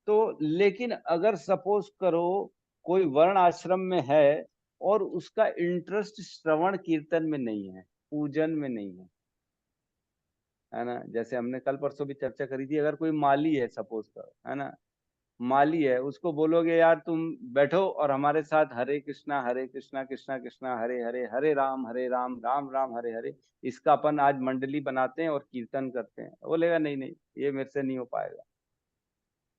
S1: तो लेकिन अगर सपोज करो कोई वर्ण आश्रम में है और उसका इंटरेस्ट श्रवण कीर्तन में नहीं है, पूजन में नहीं है ना, जैसे हमने कल परसों भी चर्चा करी थी, अगर कोई माली है सपोज करो, है ना, माली है, उसको बोलोगे यार तुम बैठो और हमारे साथ हरे कृष्णा कृष्णा कृष्णा हरे हरे, हरे राम राम राम हरे हरे, इसका अपन आज मंडली बनाते हैं और कीर्तन करते हैं, बोलेगा नहीं नहीं ये मेरे से नहीं हो पाएगा,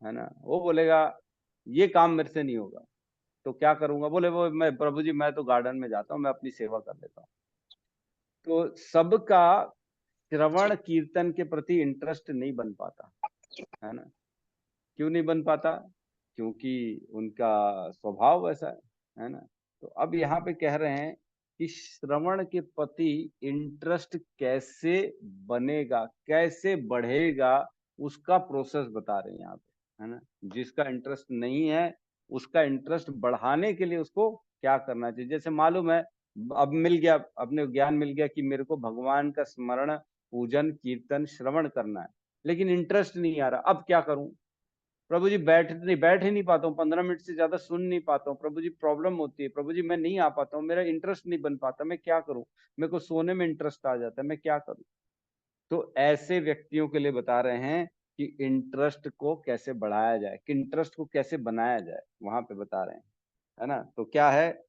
S1: है ना। वो बोलेगा ये काम मेरे से नहीं होगा, तो क्या करूंगा, बोले वो मैं प्रभु जी मैं तो गार्डन में जाता हूँ, मैं अपनी सेवा कर लेता हूँ। तो सबका श्रवण कीर्तन के प्रति इंटरेस्ट नहीं बन पाता, है ना। क्यों नहीं बन पाता? क्योंकि उनका स्वभाव वैसा है ना। तो अब यहाँ पे कह रहे हैं कि श्रवण के प्रति इंटरेस्ट कैसे बनेगा, कैसे बढ़ेगा, उसका प्रोसेस बता रहे हैं यहाँ पे, है ना। जिसका इंटरेस्ट नहीं है उसका इंटरेस्ट बढ़ाने के लिए उसको क्या करना चाहिए। जैसे मालूम है, अब मिल गया, अपने ज्ञान मिल गया कि मेरे को भगवान का स्मरण पूजन कीर्तन श्रवण करना है, लेकिन इंटरेस्ट नहीं आ रहा, अब क्या करूं प्रभु जी, बैठ ही नहीं पाता हूँ, 15 मिनट से ज्यादा सुन नहीं पाता हूँ प्रभु जी, प्रॉब्लम होती है प्रभु जी, मैं नहीं आ पाता हूँ, मेरा इंटरेस्ट नहीं बन पाता, मैं क्या करूँ, मेरे को सोने में इंटरेस्ट आ जाता है, मैं क्या करूँ। तो ऐसे व्यक्तियों के लिए बता रहे हैं कि इंटरेस्ट को कैसे बढ़ाया जाए, कि इंटरेस्ट को कैसे बनाया जाए, वहां पे बता रहे हैं, है ना। तो क्या है,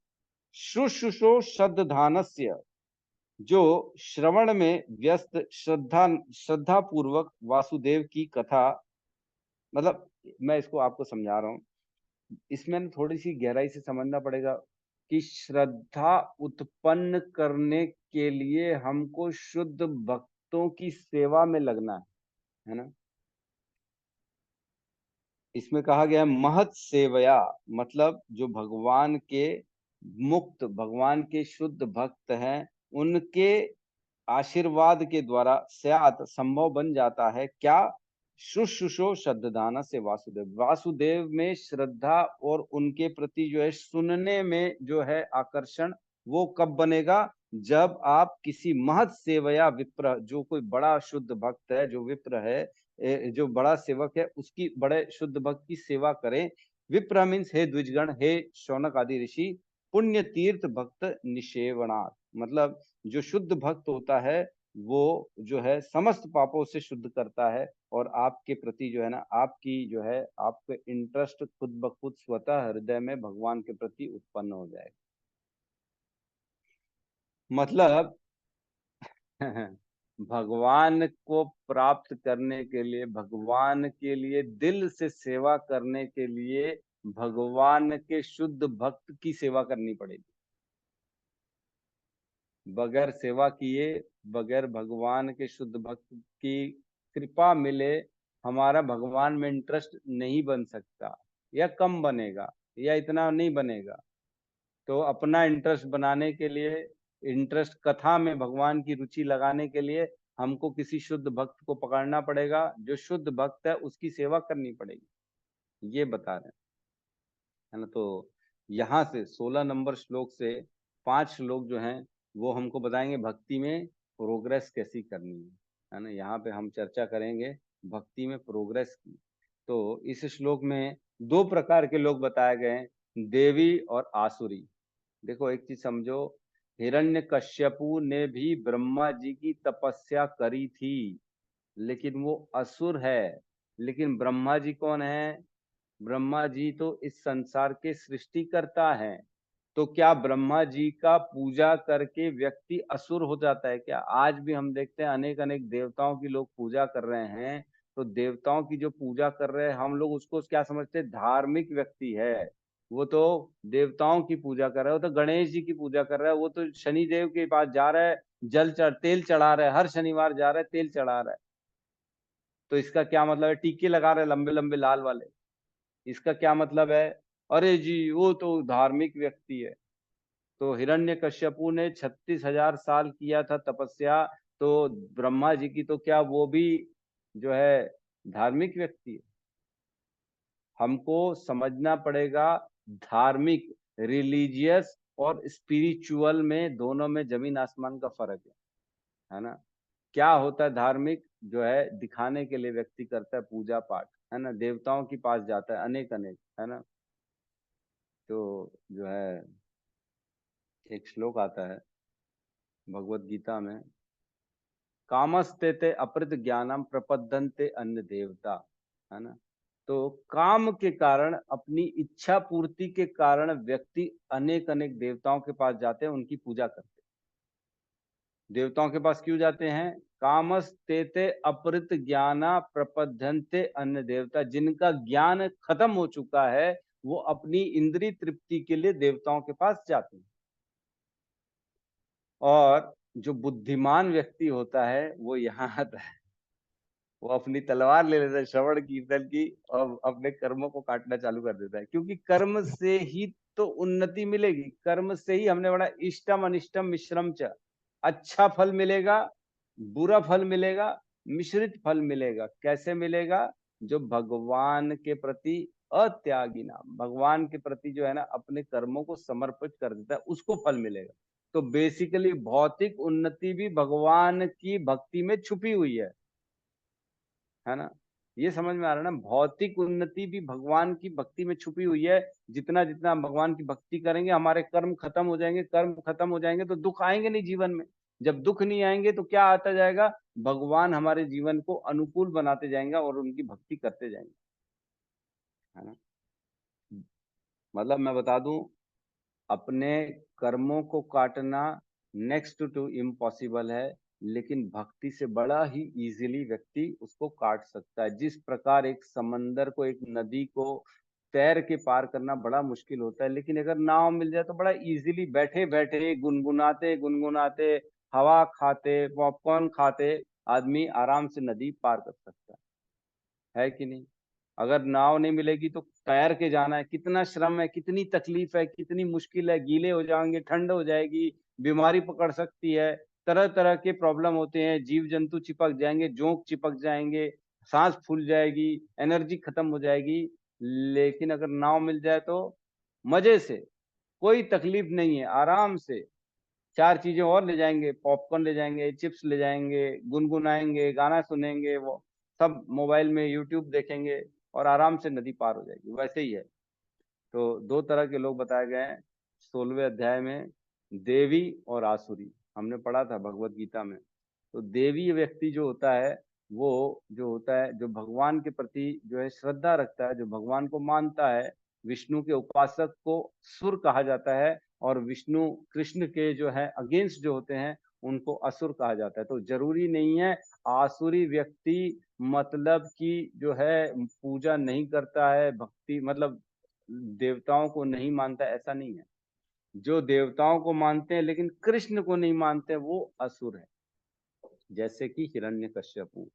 S1: शुश्रूषो श्रद्धानस्य, जो श्रवण में व्यस्त श्रद्धा पूर्वक वासुदेव की कथा, मतलब मैं इसको आपको समझा रहा हूँ, इसमें ना थोड़ी सी गहराई से समझना पड़ेगा कि श्रद्धा उत्पन्न करने के लिए हमको शुद्ध भक्तों की सेवा में लगना है ना। इसमें कहा गया है महत सेवया, मतलब जो भगवान के मुक्त, भगवान के शुद्ध भक्त हैं, उनके आशीर्वाद के द्वारा स्यात् संभव बन जाता है क्या, शुश्रूषो श्रद्धान से वासुदेव, वासुदेव में श्रद्धा और उनके प्रति जो है सुनने में जो है आकर्षण, वो कब बनेगा, जब आप किसी महत सेवया विप्र, जो कोई बड़ा शुद्ध भक्त है, जो विप्र है, जो बड़ा सेवक है, उसकी बड़े शुद्ध भक्त की सेवा करें। विप्र मीन्स हे द्विजगण, हे शौनक आदि ऋषि, पुण्य तीर्थ भक्त निषेवणात्, मतलब जो शुद्ध भक्त होता है वो जो है समस्त पापों से शुद्ध करता है, और आपके प्रति जो है ना, आपकी जो है आपके इंटरेस्ट खुद ब खुद स्वतः हृदय में भगवान के प्रति उत्पन्न हो जाएगा। मतलब भगवान को प्राप्त करने के लिए, भगवान के लिए दिल से सेवा करने के लिए, भगवान के शुद्ध भक्त की सेवा करनी पड़ेगी। बगैर सेवा किए, बगैर भगवान के शुद्ध भक्त की कृपा मिले, हमारा भगवान में इंटरेस्ट नहीं बन सकता, या कम बनेगा, या इतना नहीं बनेगा। तो अपना इंटरेस्ट बनाने के लिए, इंटरेस्ट कथा में भगवान की रुचि लगाने के लिए, हमको किसी शुद्ध भक्त को पकड़ना पड़ेगा, जो शुद्ध भक्त है उसकी सेवा करनी पड़ेगी, ये बता रहे हैं, है ना। तो यहाँ से 16 नंबर श्लोक से 5 श्लोक जो हैं वो हमको बताएंगे भक्ति में प्रोग्रेस कैसी करनी है ना। यहाँ पे हम चर्चा करेंगे भक्ति में प्रोग्रेस की। तो इस श्लोक में 2 प्रकार के लोग बताए गए हैं, देवी और आसुरी। देखो एक चीज समझो, हिरण्यकश्यपु ने भी ब्रह्मा जी की तपस्या करी थी, लेकिन वो असुर है। लेकिन ब्रह्मा जी कौन है, ब्रह्मा जी तो इस संसार के सृष्टिकर्ता हैं। तो क्या ब्रह्मा जी का पूजा करके व्यक्ति असुर हो जाता है क्या? आज भी हम देखते हैं अनेक अनेक देवताओं की लोग पूजा कर रहे हैं। तो देवताओं की जो पूजा कर रहे हैं हम लोग उसको क्या समझते हैं, धार्मिक व्यक्ति है। वो तो देवताओं की पूजा कर रहा है, वो तो गणेश जी की पूजा कर रहा है, वो तो शनि देव के पास जा रहा है, तेल चढ़ा रहा है, हर शनिवार जा रहा है, तेल चढ़ा रहा है। तो इसका क्या मतलब है, टीके लगा रहे हैं लंबे लंबे लाल वाले, इसका क्या मतलब है? अरे जी वो तो धार्मिक व्यक्ति है। तो हिरण्यकश्यपु ने 36,000 साल किया था तपस्या, तो ब्रह्मा जी की तो क्या वो भी जो है धार्मिक व्यक्ति है? हमको समझना पड़ेगा, धार्मिक, रिलीजियस और स्पिरिचुअल में, दोनों में जमीन आसमान का फर्क है ना। क्या होता है धार्मिक, जो है दिखाने के लिए व्यक्ति करता है पूजा पाठ, है ना, देवताओं के पास जाता है अनेक अनेक, है ना। तो जो है एक श्लोक आता है भगवत गीता में, कामस्ते ते अपृत ज्ञानम प्रपद्यन्ते अन्य देवता, है ना। तो काम के कारण, अपनी इच्छा पूर्ति के कारण व्यक्ति अनेक अनेक देवताओं के पास जाते हैं, उनकी पूजा करते हैं। देवताओं के पास क्यों जाते हैं? कामस्ते अपृत ज्ञाना प्रपद्यन्ते अन्य देवता, जिनका ज्ञान खत्म हो चुका है वो अपनी इंद्रिय तृप्ति के लिए देवताओं के पास जाते हैं। और जो बुद्धिमान व्यक्ति होता है वो यहाँ आता है, वो अपनी तलवार ले लेता है श्रवण कीर्तन की, और अपने कर्मों को काटना चालू कर देता है, क्योंकि कर्म से ही तो उन्नति मिलेगी। कर्म से ही हमने बड़ा इष्टम अनिष्टम मिश्रम च, अच्छा फल मिलेगा, बुरा फल मिलेगा, मिश्रित फल मिलेगा। कैसे मिलेगा? जो भगवान के प्रति अत्यागी नाम, भगवान के प्रति जो है ना अपने कर्मों को समर्पित कर देता है, उसको फल मिलेगा। तो बेसिकली भौतिक उन्नति भी भगवान की भक्ति में छुपी हुई है ना। ये समझ में आ रहा है ना, भौतिक उन्नति भी भगवान की भक्ति में छुपी हुई है। जितना जितना हम भगवान की भक्ति करेंगे हमारे कर्म खत्म हो जाएंगे, कर्म खत्म हो जाएंगे तो दुख आएंगे नहीं जीवन में। जब दुख नहीं आएंगे तो क्या आता जाएगा, भगवान हमारे जीवन को अनुकूल बनाते जाएंगे और उनकी भक्ति करते जाएंगे, है ना। मतलब मैं बता दूं, अपने कर्मों को काटना नेक्स्ट टू इम्पॉसिबल है, लेकिन भक्ति से बड़ा ही इजीली व्यक्ति उसको काट सकता है। जिस प्रकार एक समंदर को, एक नदी को तैर के पार करना बड़ा मुश्किल होता है, लेकिन अगर नाव मिल जाए तो बड़ा इजीली बैठे बैठे गुनगुनाते गुनगुनाते हवा खाते पॉपकॉर्न खाते आदमी आराम से नदी पार कर सकता है कि नहीं? अगर नाव नहीं मिलेगी तो तैर के जाना है, कितना श्रम है, कितनी तकलीफ है, कितनी मुश्किल है, गीले हो जाएंगे, ठंड हो जाएगी, बीमारी पकड़ सकती है, तरह तरह के प्रॉब्लम होते हैं, जीव जंतु चिपक जाएंगे, जोंक चिपक जाएंगे, सांस फूल जाएगी, एनर्जी खत्म हो जाएगी। लेकिन अगर नाव मिल जाए तो मजे से, कोई तकलीफ नहीं है, आराम से चार चीजें और ले जाएंगे, पॉपकॉर्न ले जाएंगे, चिप्स ले जाएंगे, गुनगुनाएंगे, गाना सुनेंगे, वो सब मोबाइल में यूट्यूब देखेंगे और आराम से नदी पार हो जाएगी। वैसे ही है। तो दो तरह के लोग बताए गए हैं 16वें अध्याय में, देवी और आसुरी। हमने पढ़ा था भगवत गीता में। तो देवी व्यक्ति जो होता है, वो जो होता है जो भगवान के प्रति जो है श्रद्धा रखता है, जो भगवान को मानता है, विष्णु के उपासक को सुर कहा जाता है, और विष्णु कृष्ण के जो है अगेंस्ट जो होते हैं उनको असुर कहा जाता है। तो जरूरी नहीं है आसुरी व्यक्ति मतलब कि जो है पूजा नहीं करता है, भक्ति मतलब देवताओं को नहीं मानता, ऐसा नहीं है। जो देवताओं को मानते हैं लेकिन कृष्ण को नहीं मानते वो असुर है, जैसे कि हिरण्यकश्यपु।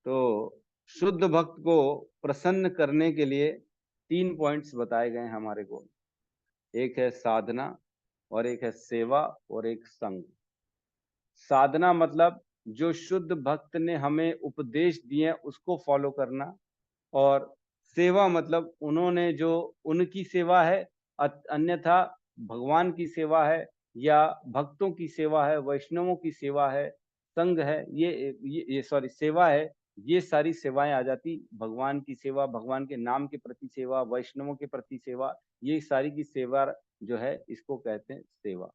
S1: तो शुद्ध भक्त को प्रसन्न करने के लिए 3 पॉइंट्स बताए गए हमारे को। एक है साधना, और एक है सेवा, और एक संग। साधना मतलब जो शुद्ध भक्त ने हमें उपदेश दिए उसको फॉलो करना, और सेवा मतलब उन्होंने जो उनकी सेवा है, अन्यथा भगवान की सेवा है, या भक्तों की सेवा है, वैष्णवों की सेवा है, संग है, ये सॉरी सेवा है। ये सारी सेवाएं आ जाती, भगवान की सेवा, भगवान के नाम के प्रति सेवा, वैष्णवों के प्रति सेवा, ये सारी की सेवा जो है इसको कहते हैं सेवा।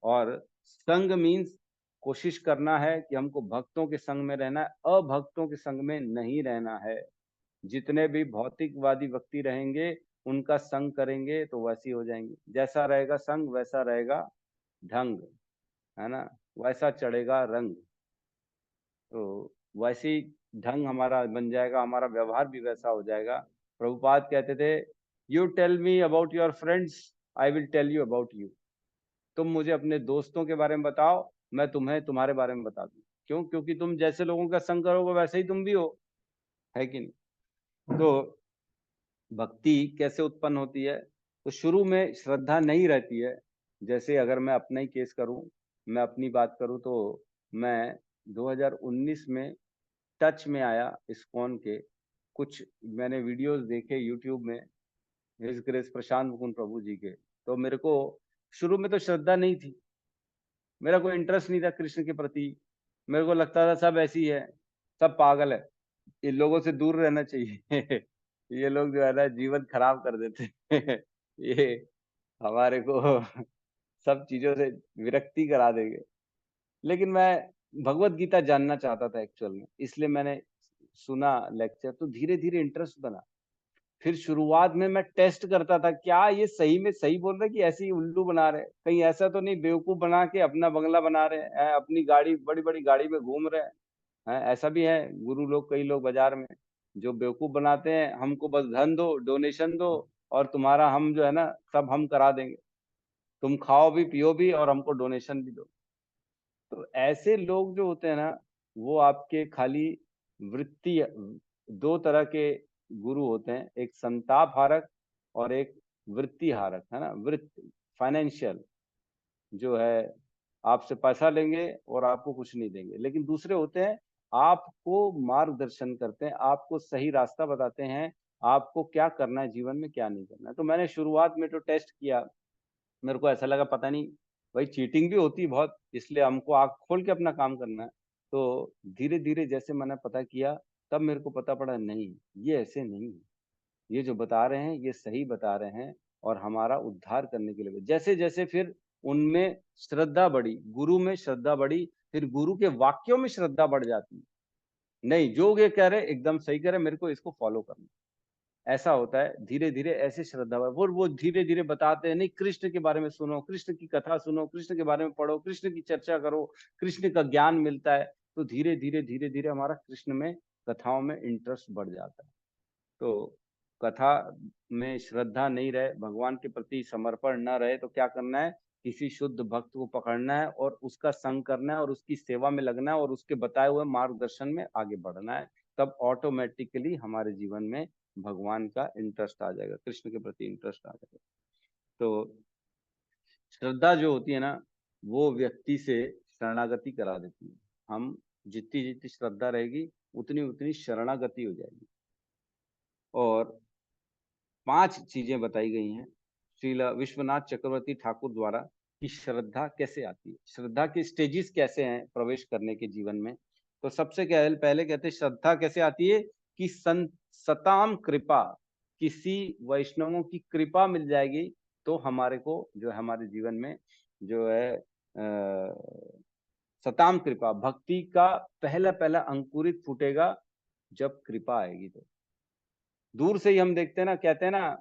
S1: और संग मीन्स कोशिश करना है कि हमको भक्तों के संग में रहना है, अभक्तों के संग में नहीं रहना है। जितने भी भौतिकवादी व्यक्ति रहेंगे उनका संग करेंगे तो वैसी हो जाएंगे। जैसा रहेगा संग वैसा रहेगा ढंग, है ना, वैसा चढ़ेगा रंग। तो वैसी ढंग हमारा बन जाएगा, हमारा व्यवहार भी वैसा हो जाएगा। प्रभुपाद कहते थे, you tell me about your friends, I will tell you about you. तुम मुझे अपने दोस्तों के बारे में बताओ, मैं तुम्हें तुम्हारे बारे में बता दूं। क्यों? क्योंकि तुम जैसे लोगों का संग करोगे वैसे ही तुम भी हो, है कि नहीं? तो भक्ति कैसे उत्पन्न होती है? तो शुरू में श्रद्धा नहीं रहती है। जैसे अगर मैं अपना ही केस करूं, मैं अपनी बात करूं, तो मैं 2019 में टच में आया इस्कॉन के। कुछ मैंने वीडियोस देखे यूट्यूब में, हिज ग्रेस प्रशांत मुकुंद प्रभु जी के। तो मेरे को शुरू में तो श्रद्धा नहीं थी, मेरा कोई इंटरेस्ट नहीं था कृष्ण के प्रति। मेरे को लगता था सब ऐसी है, सब पागल है, इन लोगों से दूर रहना चाहिए। ये लोग जो है ना जीवन खराब कर देते हैं। ये हमारे को सब चीजों से विरक्ति करा देंगे। लेकिन मैं भगवत गीता जानना चाहता था एक्चुअल में, इसलिए मैंने सुना लेक्चर, तो धीरे धीरे इंटरेस्ट बना। फिर शुरुआत में मैं टेस्ट करता था, क्या ये सही में सही बोल रहे कि ऐसे ही उल्लू बना रहे, कहीं ऐसा तो नहीं बेवकूफ बना के अपना बंगला बना रहे हैं, अपनी गाड़ी बड़ी बड़ी गाड़ी में घूम रहे हैं। ऐसा भी है गुरु लोग, कई लोग बाजार में जो बेवकूफ बनाते हैं, हमको बस धन दो, डोनेशन दो, और तुम्हारा हम जो है ना सब हम करा देंगे, तुम खाओ भी पियो भी और हमको डोनेशन भी दो। तो ऐसे लोग जो होते हैं ना, वो आपके खाली वृत्ति, दो तरह के गुरु होते हैं, एक संताप हारक और एक वृत्ति हारक, है ना। वृत्ति फाइनेंशियल जो है, आपसे पैसा लेंगे और आपको कुछ नहीं देंगे। लेकिन दूसरे होते हैं आपको मार्गदर्शन करते हैं, आपको सही रास्ता बताते हैं, आपको क्या करना है जीवन में, क्या नहीं करना है। तो मैंने शुरुआत में तो टेस्ट किया, मेरे को ऐसा लगा पता नहीं भाई चीटिंग भी होती है बहुत, इसलिए हमको आँख खोल के अपना काम करना है। तो धीरे धीरे जैसे मैंने पता किया, तब मेरे को पता पड़ा नहीं, ये ऐसे नहीं है, ये जो बता रहे हैं ये सही बता रहे हैं, और हमारा उद्धार करने के लिए। जैसे जैसे फिर उनमें श्रद्धा बढ़ी, गुरु में श्रद्धा बढ़ी, फिर गुरु के वाक्यों में श्रद्धा बढ़ जाती है। नहीं, जो ये कह रहे एकदम सही कह रहे, मेरे को इसको फॉलो करना। ऐसा होता है, धीरे धीरे ऐसे श्रद्धा वो धीरे धीरे बताते हैं, नहीं कृष्ण के बारे में सुनो, कृष्ण की कथा सुनो, कृष्ण के बारे में पढ़ो, कृष्ण की चर्चा करो, कृष्ण का ज्ञान मिलता है। तो धीरे धीरे हमारा कृष्ण में, कथाओं में इंटरेस्ट बढ़ जाता है। तो कथा में श्रद्धा नहीं रहे, भगवान के प्रति समर्पण न रहे, तो क्या करना है, किसी शुद्ध भक्त को पकड़ना है और उसका संग करना है और उसकी सेवा में लगना है और उसके बताए हुए मार्गदर्शन में आगे बढ़ना है। तब ऑटोमेटिकली हमारे जीवन में भगवान का इंटरेस्ट आ जाएगा, कृष्ण के प्रति इंटरेस्ट आ जाएगा। तो श्रद्धा जो होती है ना, वो व्यक्ति से शरणागति करा देती है। हम जितनी जितनी श्रद्धा रहेगी उतनी उतनी शरणागति हो जाएगी। और 5 चीजें बताई गई हैं श्रील विश्वनाथ चक्रवर्ती ठाकुर द्वारा कि श्रद्धा कैसे आती है, श्रद्धा के स्टेजेस कैसे हैं प्रवेश करने के जीवन में। तो सबसे पहले कहते हैं श्रद्धा कैसे आती है कि सताम कृपा, किसी वैष्णवों की कृपा मिल जाएगी तो हमारे को जो है हमारे जीवन में जो है सताम कृपा, भक्ति का पहला पहला अंकुरित फूटेगा जब कृपा आएगी। तो दूर से ही हम देखते हैं ना, कहते हैं ना,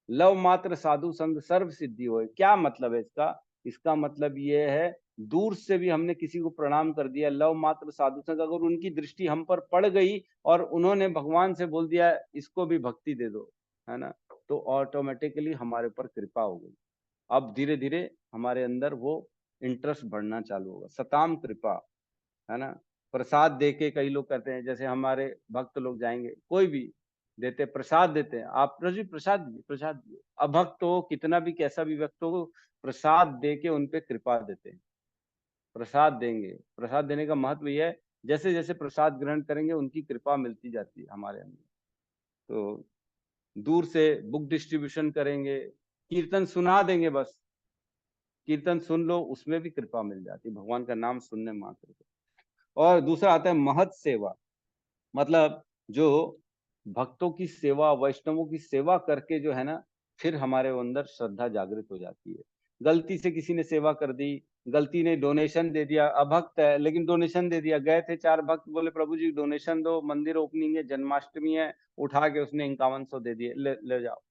S1: लव मात्र साधु संग सर्व सिद्धि होए। क्या मतलब है इसका? इसका मतलब ये है, दूर से भी हमने किसी को प्रणाम कर दिया, लव मात्र साधु संग, अगर उनकी दृष्टि हम पर पड़ गई और उन्होंने भगवान से बोल दिया इसको भी भक्ति दे दो, है ना, तो ऑटोमेटिकली हमारे ऊपर कृपा हो गई। अब धीरे धीरे हमारे अंदर वो इंटरेस्ट बढ़ना चालू होगा, सताम कृपा, है ना। प्रसाद देके कई लोग कहते हैं, जैसे हमारे भक्त लोग जाएंगे, कोई भी देते प्रसाद देते हैं, आप प्रसाद दीजिए, प्रसाद दीजिए। अभक्त हो, कितना भी कैसा भी व्यक्ति हो, प्रसाद दे के उनपे कृपा देते हैं। प्रसाद देंगे, प्रसाद देने का महत्व यह है, जैसे जैसे प्रसाद ग्रहण करेंगे उनकी कृपा मिलती जाती है हमारे अंदर। तो दूर से बुक डिस्ट्रीब्यूशन करेंगे, कीर्तन सुना देंगे, बस कीर्तन सुन लो, उसमें भी कृपा मिल जाती है भगवान का नाम सुनने मात्र से। और दूसरा आता है महत सेवा, मतलब जो भक्तों की सेवा, वैष्णवों की सेवा करके जो है ना, फिर हमारे अंदर श्रद्धा जागृत हो जाती है। गलती से किसी ने सेवा कर दी, गलती ने डोनेशन दे दिया, अभक्त है लेकिन डोनेशन दे दिया, गए थे 4 भक्त, बोले प्रभु जी डोनेशन दो, मंदिर ओपनिंग है, जन्माष्टमी है, उठा के उसने 5100 दे दिए, ले जाओ।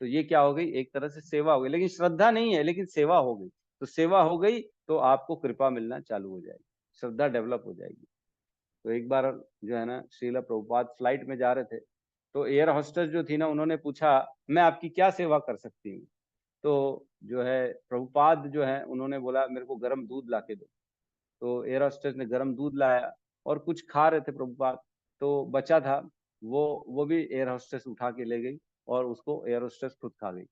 S1: तो ये क्या हो गई, एक तरह से सेवा हो गई, लेकिन श्रद्धा नहीं है, लेकिन सेवा हो गई। तो सेवा हो गई तो आपको कृपा मिलना चालू हो जाएगी, श्रद्धा डेवलप हो जाएगी। तो एक बार जो है ना, श्रीला प्रभुपाद फ्लाइट में जा रहे थे, तो एयर होस्टेस जो थी ना, उन्होंने पूछा मैं आपकी क्या सेवा कर सकती हूँ। तो जो है प्रभुपाद जो है, उन्होंने बोला मेरे को गर्म दूध ला के दो। तो एयर होस्टेस ने गर्म दूध लाया और कुछ खा रहे थे प्रभुपाद, तो बचा था, वो भी एयर होस्टेस उठा के ले गई और उसको एयर होस्टेस खुद खा गई।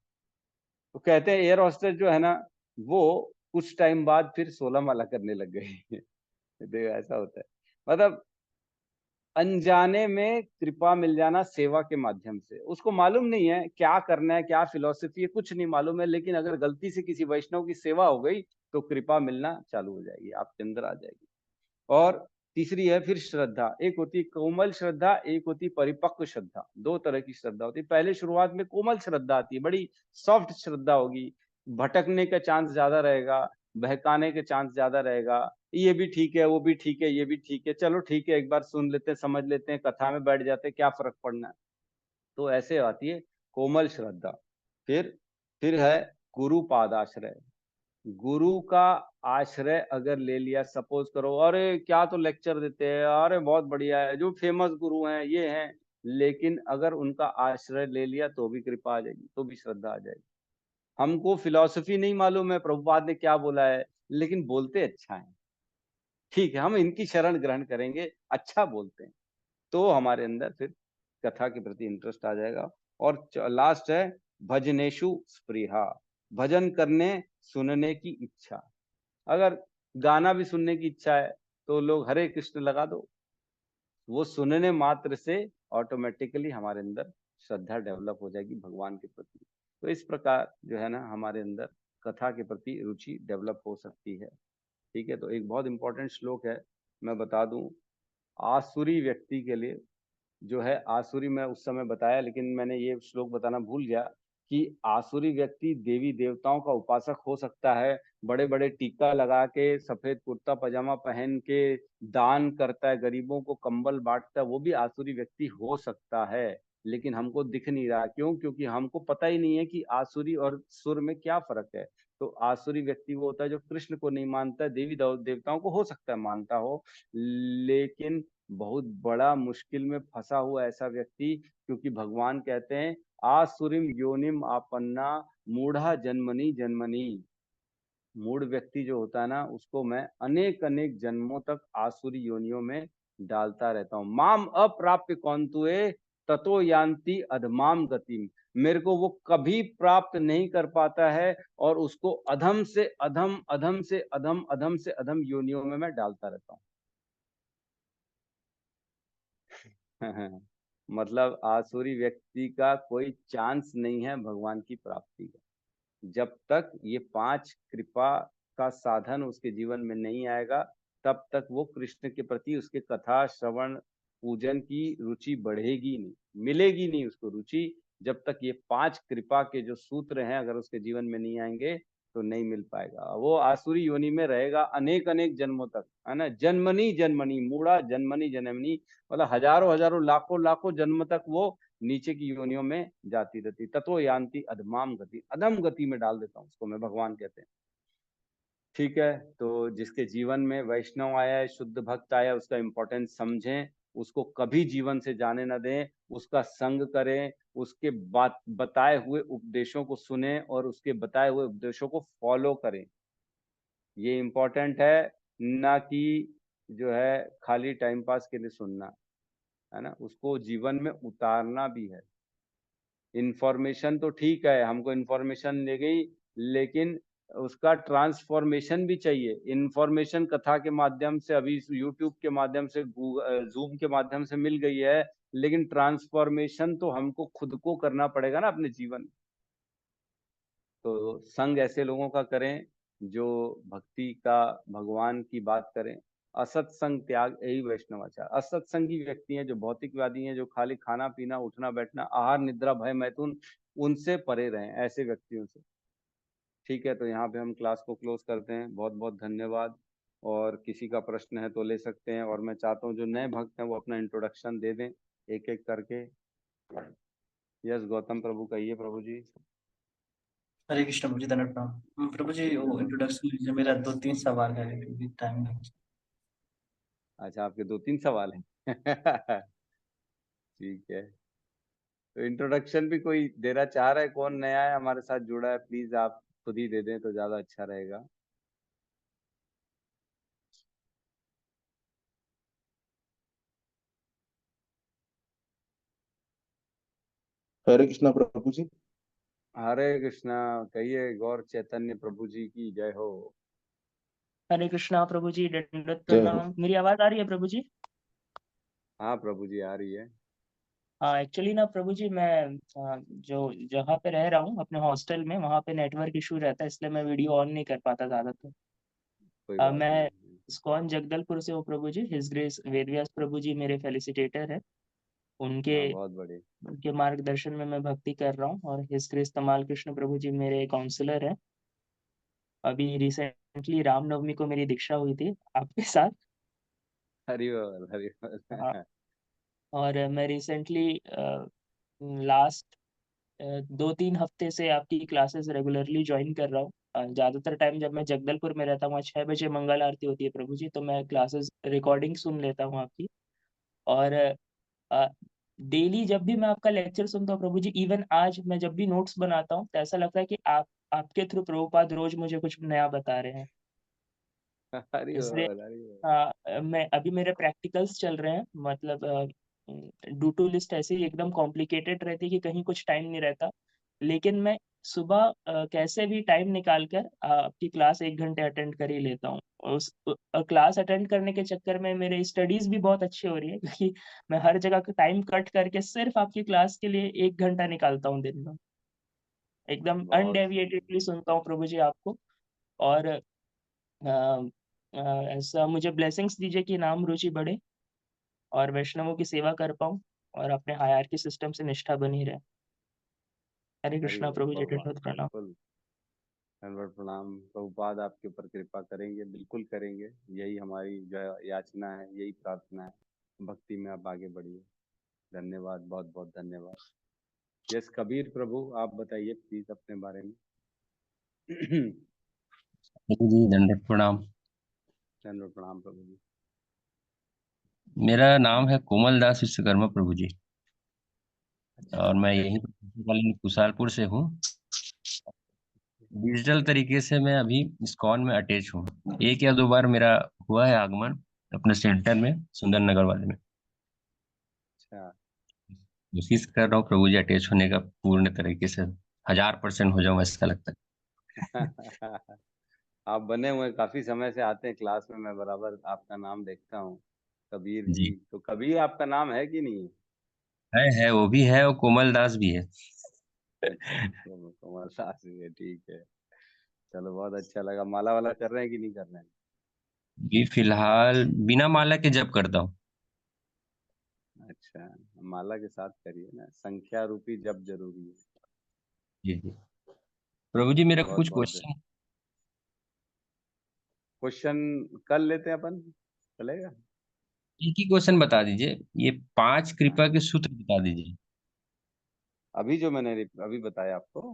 S1: तो कहते हैं एयर होस्टेस जो है ना, वो कुछ टाइम बाद फिर 16 माला करने लग गई। देखो ऐसा होता है, मतलब अनजाने में कृपा मिल जाना सेवा के माध्यम से। उसको मालूम नहीं है क्या करना है, क्या फिलॉसफी है, कुछ नहीं मालूम है, लेकिन अगर गलती से किसी वैष्णव की सेवा हो गई तो कृपा मिलना चालू हो जाएगी, आपके अंदर आ जाएगी। और तीसरी है फिर श्रद्धा, एक होती है कोमल श्रद्धा, एक होती है परिपक्व श्रद्धा। 2 तरह की श्रद्धा होती है। पहले शुरुआत में कोमल श्रद्धा आती है, बड़ी सॉफ्ट श्रद्धा होगी, भटकने का चांस ज्यादा रहेगा, बहकाने के चांस ज्यादा रहेगा, ये भी ठीक है, वो भी ठीक है, ये भी ठीक है, चलो ठीक है, एक बार सुन लेते हैं, समझ लेते हैं, कथा में बैठ जाते हैं, क्या फर्क पड़ना है। तो ऐसे आती है कोमल श्रद्धा। फिर है गुरु पादाश्रय। गुरु का आश्रय अगर ले लिया, सपोज करो, अरे क्या तो लेक्चर देते हैं, अरे बहुत बढ़िया है, जो फेमस गुरु हैं ये हैं, लेकिन अगर उनका आश्रय ले लिया तो भी कृपा आ जाएगी, तो भी श्रद्धा आ जाएगी। हमको फिलॉसफी नहीं मालूम है प्रभुपाद ने क्या बोला है, लेकिन बोलते अच्छा है, ठीक है, हम इनकी शरण ग्रहण करेंगे, अच्छा बोलते हैं, तो हमारे अंदर फिर कथा के प्रति इंटरेस्ट आ जाएगा। और लास्ट है भजनेशु स्पृहा, भजन करने सुनने की इच्छा। अगर गाना भी सुनने की इच्छा है तो लोग हरे कृष्ण लगा दो, वो सुनने मात्र से ऑटोमेटिकली हमारे अंदर श्रद्धा डेवलप हो जाएगी भगवान के प्रति। तो इस प्रकार जो है ना, हमारे अंदर कथा के प्रति रुचि डेवलप हो सकती है। ठीक है, तो एक बहुत इंपॉर्टेंट श्लोक है, मैं बता दूं, आसुरी व्यक्ति के लिए जो है, आसुरी मैं उस समय बताया, लेकिन मैंने ये श्लोक बताना भूल गया कि आसुरी व्यक्ति देवी देवताओं का उपासक हो सकता है, बड़े बड़े टीका लगा के सफेद कुर्ता पजामा पहन के दान करता है, गरीबों को कंबल बांटता है, वो भी आसुरी व्यक्ति हो सकता है, लेकिन हमको दिख नहीं रहा। क्यों? क्योंकि हमको पता ही नहीं है कि आसुरी और सुर में क्या फर्क है। तो आसुरी व्यक्ति वो होता है जो कृष्ण को नहीं मानता, देवी देवताओं को हो सकता है मानता हो, लेकिन बहुत बड़ा मुश्किल में फंसा हुआ ऐसा व्यक्ति, क्योंकि भगवान कहते हैं आसुरीम योनिम आपन्ना मूढ़ा जन्मनी जन्मनी। मूढ़ व्यक्ति जो होता है ना, उसको मैं अनेक अनेक जन्मों तक आसुरी योनियों में डालता रहता हूँ। माम अप्राप्य कौंतुए ततो यान्ति अधमाम गतिम। मेरे को वो कभी प्राप्त नहीं कर पाता है और उसको अधम से अधम, अधम से अधम, अधम से अधम योनियों में मैं डालता रहता हूँ। मतलब आसुरी व्यक्ति का कोई चांस नहीं है भगवान की प्राप्ति का, जब तक ये 5 कृपा का साधन उसके जीवन में नहीं आएगा, तब तक वो कृष्ण के प्रति उसके कथा श्रवण पूजन की रुचि बढ़ेगी नहीं, मिलेगी नहीं उसको रुचि। जब तक ये 5 कृपा के जो सूत्र हैं अगर उसके जीवन में नहीं आएंगे तो नहीं मिल पाएगा। वो आसुरी योनि में रहेगा अनेक अनेक जन्मों तक, है ना। जन्मनी जन्मनी मूढ़ा जन्मनी जन्मनी, मतलब हजारों हजारों लाखों लाखों जन्म तक वो नीचे की योनियों में जाती रहती। तत्व यान्ति अधमाम गति, अधम गति में डाल देता हूँ उसको मैं, भगवान कहते हैं। ठीक है, तो जिसके जीवन में वैष्णव आया है, शुद्ध भक्त आया, उसका इंपॉर्टेंस समझें, उसको कभी जीवन से जाने न दें, उसका संग करें, उसके बताए हुए उपदेशों को सुने और उसके बताए हुए उपदेशों को फॉलो करें। ये इम्पोर्टेंट है, ना कि जो है खाली टाइम पास के लिए सुनना, है ना। उसको जीवन में उतारना भी है। इंफॉर्मेशन तो ठीक है, हमको इंफॉर्मेशन ले गई, लेकिन उसका ट्रांसफॉर्मेशन भी चाहिए। इंफॉर्मेशन कथा के माध्यम से, अभी यूट्यूब के माध्यम से, जूम के माध्यम से मिल गई है, लेकिन ट्रांसफॉर्मेशन तो हमको खुद को करना पड़ेगा ना अपने जीवन। तो संग ऐसे लोगों का करें जो भक्ति का, भगवान की बात करें। असत्संग त्याग यही वैष्णवाचार। असत्संगी व्यक्ति हैं जो भौतिकवादी हैं, जो खाली खाना पीना उठना बैठना, आहार निद्रा भय मैथुन, उनसे परे रहें, ऐसे व्यक्तियों से। ठीक है, तो यहाँ पे हम क्लास को क्लोज करते हैं। बहुत बहुत धन्यवाद। और किसी का प्रश्न है तो ले सकते हैं, और मैं चाहता हूँ जो नए भक्त हैं वो अपना इंट्रोडक्शन दे दें एक एक करके। यस गौतम प्रभु, कहिए प्रभु जी।
S2: हरे कृष्ण प्रभु जी, धन्यवाद प्रणाम। प्रभु जी वो इंट्रोडक्शन लीजिए, मेरा 2-3 सवाल है, क्योंकि टाइम नहीं।
S1: अच्छा, आपके 2-3 सवाल हैं। ठीक है, तो इंट्रोडक्शन भी कोई देना चाह रहा है? कौन नया है हमारे साथ जुड़ा है, प्लीज आप खुद ही दे दें तो ज्यादा अच्छा रहेगा।
S5: हरे कृष्णा प्रभु जी।
S1: हरे कृष्णा, कहिए। गौर चैतन्य प्रभु जी की जय हो।
S7: हरे कृष्णा प्रभु जी, दंडवत
S5: जय हो।
S7: प्रणाम। मेरी आवाज आ रही है प्रभु जी?
S1: हाँ प्रभु जी, आ रही है।
S7: हाँ, एक्चुअली ना प्रभु जी, मैं जो जहाँ पे रह रहा हूँ अपने हॉस्टल में, वहाँ पे नेटवर्क इशू रहता है, इसलिए मैं वीडियो ऑन नहीं कर पाता ज्यादातर।
S1: कोई बात
S7: मैं
S1: नहीं।
S7: इस्कॉन जगदलपुर से हूँ प्रभु जी। हिज ग्रेस वेदव्यास प्रभु जी मेरे फेलिसिटेटर है। उनके
S1: हाँ, बहुत बढ़िया।
S7: उनके मार्गदर्शन में मैं भक्ति कर रहा हूँ, और हिज ग्रेस तमाल कृष्ण प्रभु जी मेरे काउंसलर है। अभी रिसेंटली रामनवमी को मेरी दीक्षा हुई थी आपके साथ।
S1: हरि बोल, हरि
S7: हाँ,
S1: बोल।
S7: और मैं रिसेंटली लास्ट 2-3 हफ्ते से आपकी क्लासेस रेगुलरली ज्वाइन कर रहा हूँ। ज़्यादातर टाइम जब मैं जगदलपुर में रहता हूँ, 6 बजे मंगल आरती होती है प्रभु जी, तो मैं क्लासेस रिकॉर्डिंग सुन लेता हूँ आपकी। और डेली जब भी मैं आपका लेक्चर सुनता हूँ प्रभु जी, इवन आज मैं जब भी नोट्स बनाता हूँ, तो ऐसा लगता है कि आपके थ्रू प्रभुपाद रोज मुझे कुछ नया बता रहे हैं।
S1: हरि
S7: इसलिए
S1: बोल, हरि बोल।
S7: मैं अभी मेरे प्रैक्टिकल्स चल रहे हैं, मतलब डू टू लिस्ट ऐसी एकदम कॉम्प्लिकेटेड रहती है कि कहीं कुछ टाइम नहीं रहता। लेकिन मैं सुबह कैसे भी टाइम निकाल कर आपकी क्लास 1 घंटे अटेंड कर ही लेता हूँ। और उस क्लास अटेंड करने के चक्कर में मेरे स्टडीज भी बहुत अच्छी हो रही है, क्योंकि मैं हर जगह का टाइम कट करके सिर्फ आपकी क्लास के लिए 1 घंटा निकालता हूँ दिन में। एकदम
S1: बहुत
S7: अनडेविएटेडली सुनता हूँ प्रभु जी आपको। और ऐसा मुझे ब्लेसिंग्स दीजिए कि नाम रुचि बढ़े, और वैष्णवों की सेवा कर पाऊँ, और अपने हायरार्की सिस्टम से निष्ठा बनी रहे। हरे कृष्णा
S1: बोल,
S7: प्रभु जी,
S1: भगवान
S7: दंडवत प्रणाम।
S1: बिल्कुल दंडवत प्रणाम। प्रभुपाद आपके ऊपर कृपा करेंगे, बिल्कुल करेंगे। यही हमारी जो है याचना है, यही प्रार्थना है। भक्ति में आप आगे बढ़िए। धन्यवाद, बहुत बहुत धन्यवाद। यस कबीर प्रभु, आप बताइए प्लीज अपने बारे में।
S8: प्रभु जी दंडवत प्रणाम।
S1: दंडवत प्रणाम प्रभु जी।
S8: मेरा नाम है कोमल दास विश्वकर्मा प्रभु जी,
S1: अच्छा,
S8: और मैं यहीं कॉलोनी कुशालपुर से हूँ। डिजिटल तरीके से मैं अभी इस्कॉन में अटैच हूँ। 1 या 2 बार मेरा हुआ है आगमन अपने सेंटर में, सुंदर नगर वाले में।
S1: अच्छा।
S8: कोशिश कर रहा हूँ प्रभु जी अटैच होने का पूर्ण तरीके से, 1000% हो जाऊँ ऐसा लगता है।
S1: आप बने हुए काफी समय से आते हैं क्लास में, मैं बराबर आपका नाम देखता हूँ। कबीर जी,
S8: जी,
S1: तो कबीर आपका नाम है कि नहीं?
S8: है वो भी है और कोमल दास भी है।
S1: अच्छा, तो कमल दास जी है, ठीक है। चलो बहुत अच्छा लगा। माला वाला कर रहे हैं कि नहीं कर रहे हैं?
S8: ये फिलहाल बिना माला के जप करता हूँ।
S1: अच्छा, माला के साथ करिए ना, संख्या रूपी जप जरूरी है।
S8: जी जी प्रभु जी, मेरा
S1: बहुत
S8: कुछ
S1: बहुत
S8: क्वेश्चन।
S1: क्वेश्चन कर लेते हैं अपन, चलेगा?
S8: एक ही क्वेश्चन बता दीजिए, ये 5
S1: हाँ,
S8: कृपा के सूत्र बता दीजिए।
S1: अभी जो मैंने अभी बताया आपको,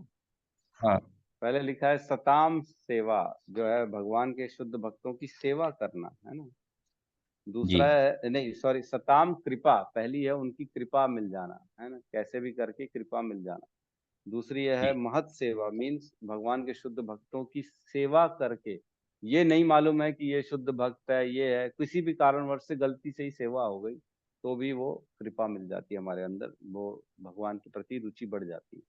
S8: हाँ
S1: पहले लिखा है सताम सेवा, जो है भगवान के शुद्ध भक्तों की सेवा करना, है ना।
S8: जी
S1: दूसरा है, नहीं सॉरी, सताम कृपा, पहली है उनकी कृपा मिल जाना, है ना, कैसे भी करके कृपा मिल जाना। दूसरी यह है
S8: जी
S1: महत सेवा, मीन्स भगवान के शुद्ध भक्तों की सेवा करके, ये नहीं मालूम है कि ये शुद्ध भक्त है, ये है, किसी भी कारणवश से गलती से ही सेवा हो गई तो भी वो कृपा मिल जाती है हमारे अंदर, वो भगवान के प्रति रुचि बढ़ जाती है।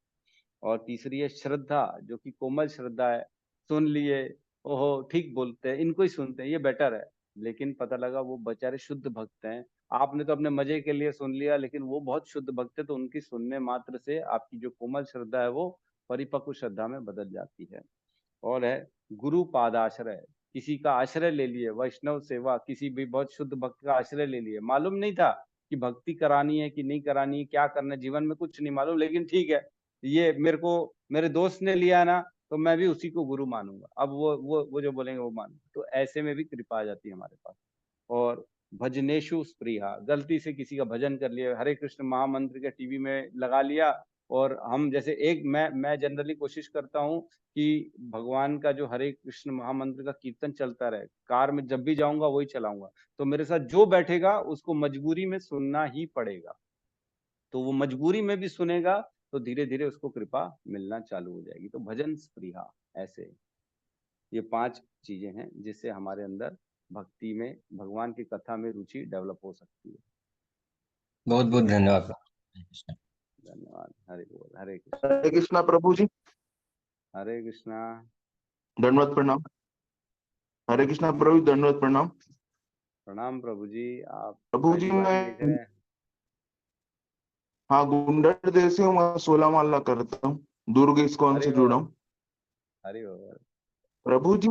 S1: और तीसरी है श्रद्धा, जो कि कोमल श्रद्धा है, सुन लिए, ओहो ठीक बोलते हैं, इनको ही सुनते हैं, ये बेटर है। लेकिन पता लगा वो बेचारे शुद्ध भक्त हैं, आपने तो अपने मजे के लिए सुन लिया, लेकिन वो बहुत शुद्ध भक्त है, तो उनकी सुनने मात्र से आपकी जो कोमल श्रद्धा है वो परिपक्व श्रद्धा में बदल जाती है। और है गुरु पादाश्रय, किसी का आश्रय ले लिए, वैष्णव सेवा, किसी भी बहुत शुद्ध भक्त का आश्रय ले लिए, मालूम नहीं था कि भक्ति करानी है कि नहीं करानी है, क्या करना है जीवन में, कुछ नहीं मालूम, लेकिन ठीक है, ये मेरे को मेरे दोस्त ने लिया ना, तो मैं भी उसी को गुरु मानूंगा, अब वो जो बोलेंगे वो मानूंगा, तो ऐसे में भी कृपा आ जाती है हमारे पास। और भजनेशु स्प्रिया, गलती से किसी का भजन कर लिया, हरे कृष्ण महामंत्र के टीवी में लगा लिया, और हम जैसे एक मैं जनरली कोशिश करता हूँ कि भगवान का जो हरे कृष्ण महामंत्र का कीर्तन चलता रहे, कार में जब भी जाऊंगा वही चलाऊंगा, तो मेरे साथ जो बैठेगा उसको मजबूरी में सुनना ही पड़ेगा, तो वो मजबूरी में भी सुनेगा, तो धीरे धीरे उसको कृपा मिलना चालू हो जाएगी। तो भजन स्प्रिया, ऐसे ये 5 चीजें हैं जिससे हमारे अंदर भक्ति में, भगवान की कथा में रुचि डेवलप हो सकती है।
S8: बहुत बहुत धन्यवाद प्रभु।
S1: धन्यवाद। हरे बोल, हरे कृष्णा।
S5: हरे कृष्णा प्रभु जी,
S1: हरे कृष्णा।
S5: दंडवत प्रणाम। हरे कृष्णा प्रभु जी, दंडवत प्रणाम।
S1: प्रणाम प्रभु जी, आप
S5: प्रभु जी
S1: पहली बार ही लिख
S5: मैं,
S1: रहे हैं?
S5: हाँ गुंडर देश हूँ, मैं 16 माला करता हूँ, दुर्ग इस्कॉन
S1: हरि
S5: से जुड़ा
S1: बोल,
S5: हूँ।
S1: हरि बोल।
S5: प्रभु जी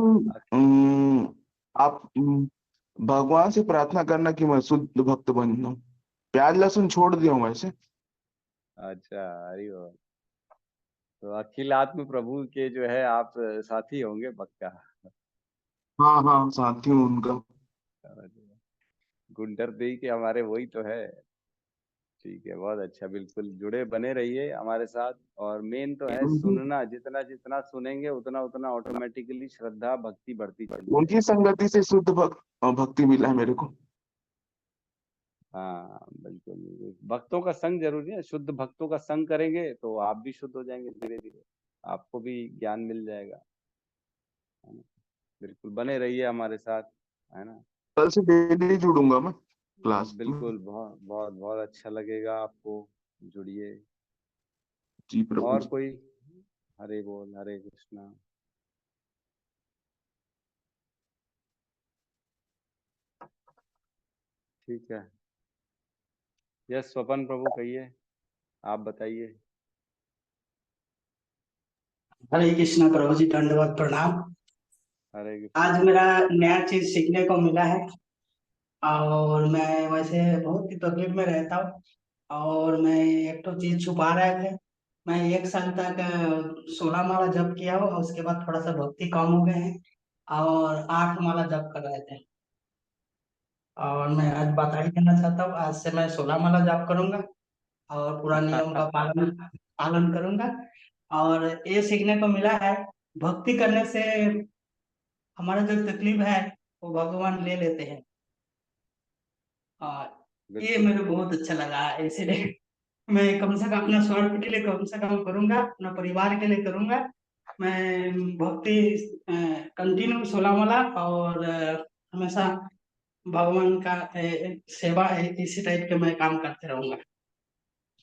S5: आप भगवान से प्रार्थना करना कि मैं शुद्ध भक्त बन जाऊं। प्याज लहसुन छोड़ दिया हूं वैसे।
S1: अच्छा, हरि बोल। तो अखिल आत्म प्रभु के जो है आप साथी होंगे पक्का।
S5: हाँ हाँ, साथी हूँ उनका।
S1: गुंडर दी के हमारे वही तो है। ठीक है, बहुत अच्छा, बिल्कुल जुड़े बने रहिए हमारे साथ। और मेन तो है
S5: उनकी
S1: सुनना, जितना जितना सुनेंगे उतना उतना ऑटोमेटिकली श्रद्धा भक्ति बढ़ती चली
S5: उनकी
S1: जाएगी।
S5: संगति से शुद्ध भक्ति मिला है मेरे को।
S1: हाँ बिल्कुल बिल्कुल, भक्तों का संग जरूरी है, शुद्ध भक्तों का संग करेंगे तो आप भी शुद्ध हो जाएंगे धीरे धीरे, आपको भी ज्ञान मिल जाएगा, है ना। बिल्कुल बने रहिए हमारे साथ, है ना।
S5: कल से डेली जुड़ूंगा मैं क्लास में।
S1: बिल्कुल, बहुत बहुत बहुत अच्छा लगेगा आपको, जुड़िए।
S5: जी प्रभु
S1: और
S5: जी।
S1: कोई? हरे बोल, हरे कृष्णा। ठीक है। यस स्वपन प्रभु कहिए, आप बताइए।
S2: हरे कृष्णा प्रभु जी, दंडवत प्रणाम।
S1: हरे
S2: आज
S1: कृष्णा।
S2: मेरा नया चीज सीखने को मिला है, और मैं वैसे बहुत ही तकलीफ में रहता हूँ, और मैं एक तो चीज छुपा रहे थे, मैं 1 साल तक 16 माला जप किया हूँ, और उसके बाद थोड़ा सा भक्ति कम हो गए हैं, और 8 माला जप कर रहे थे। और मैं आज बता ही देना चाहता हूँ, आज से मैं 16 माला जप करूंगा और पूरा नियम का पालन पालन करूंगा। और ये सीखने को मिला है, भक्ति करने से हमारा जो तकलीफ है वो भगवान ले लेते हैं। और ये
S1: बिल्कुल
S2: मेरे बहुत अच्छा लगा, इसलिए मैं कम से कम अपना स्वार्थ के लिए कम से कम करूंगा, अपना परिवार के लिए करूंगा। मैं भक्ति कंटिन्यू 16 माला, और हमेशा भगवान का सेवा इसी टाइप के मैं काम करते रहूंगा।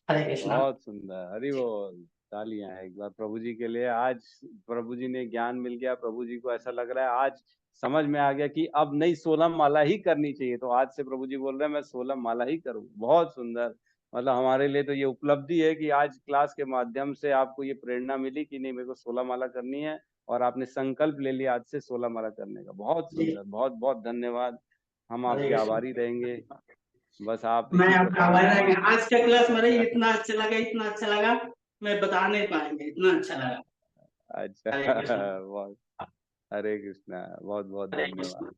S2: हरे कृष्णा।
S1: बहुत सुंदर, हरि बोल। तालियां हैं एक बार प्रभु जी के लिए। आज प्रभु जी ने ज्ञान मिल गया, प्रभु जी को ऐसा लग रहा है आज समझ में आ गया कि अब नई 16 माला ही करनी चाहिए। तो आज से प्रभु जी बोल रहे हैं मैं 16 माला ही करूं। बहुत सुंदर। मतलब हमारे लिए तो ये उपलब्धि है कि आज क्लास के माध्यम से आपको ये प्रेरणा मिली कि नहीं मेरे को 16 माला करनी है, और आपने संकल्प ले लिया आज से 16 माला करने का। बहुत
S2: जी,
S1: सुंदर, बहुत बहुत धन्यवाद। हम
S2: हरे
S1: आपके
S2: कृष्णा।
S1: आभारी रहेंगे। बस आप
S2: मैं
S1: इसी
S2: आपका
S1: प्रकार
S2: आभारी
S1: से
S2: रहेंगे। आज का क्लास मेरे इतना अच्छा लगा, इतना अच्छा लगा, मैं बता नहीं पाएंगे, इतना अच्छा लगा।
S1: अच्छा
S2: हरे कृष्णा।
S1: बहुत, हरे कृष्णा, बहुत बहुत
S2: हरे
S1: धन्यवाद।
S2: कृष्णा।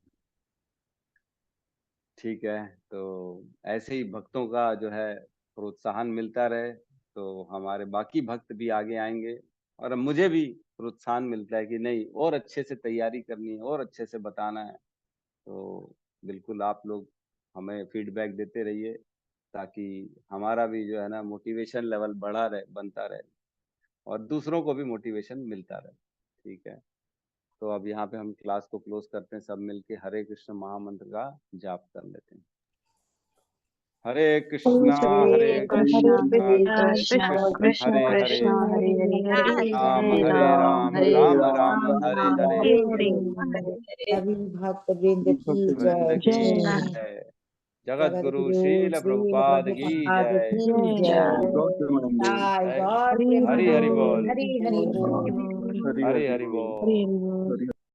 S1: ठीक है, तो ऐसे ही भक्तों का जो है प्रोत्साहन मिलता रहे तो हमारे बाकी भक्त भी आगे आएंगे, और मुझे भी प्रोत्साहन मिलता है कि नहीं और अच्छे से तैयारी करनी है और अच्छे से बताना है। तो बिल्कुल आप लोग हमें फीडबैक देते रहिए ताकि हमारा भी जो है ना मोटिवेशन लेवल बढ़ा रहे, बनता रहे, और दूसरों को भी मोटिवेशन मिलता रहे। ठीक है, तो अब यहाँ पे हम क्लास को क्लोज करते हैं, सब मिलके हरे कृष्ण महामंत्र का जाप कर लेते हैं। हरे कृष्णा हरे
S6: हरे
S1: कृष्णा
S6: कृष्णा
S1: कृष्ण
S6: कृष्ण
S1: हरे
S6: कृष्ण
S1: हरे,
S6: हरे हरे
S1: राम
S6: हरे
S1: हरे राम
S6: हरे
S1: राम
S6: राम
S1: राम हरे हरे।
S6: हरे हरे
S4: सभी भक्त वृंद की
S1: वृंद
S4: जय।
S1: की
S6: जय
S1: जय। जगत
S4: जगत
S1: गुरु
S4: गुरु
S1: श्रील
S4: श्रील
S1: प्रभुपाद की
S4: प्रभुपाद
S1: जय।
S4: की
S6: जय
S4: जय।
S1: जय
S4: जय गॉड
S6: हरि
S1: हरि हरि बोल,
S4: हरि हरि बोल।
S6: बोल
S1: हरि हरि बोल।
S6: हरि बोल।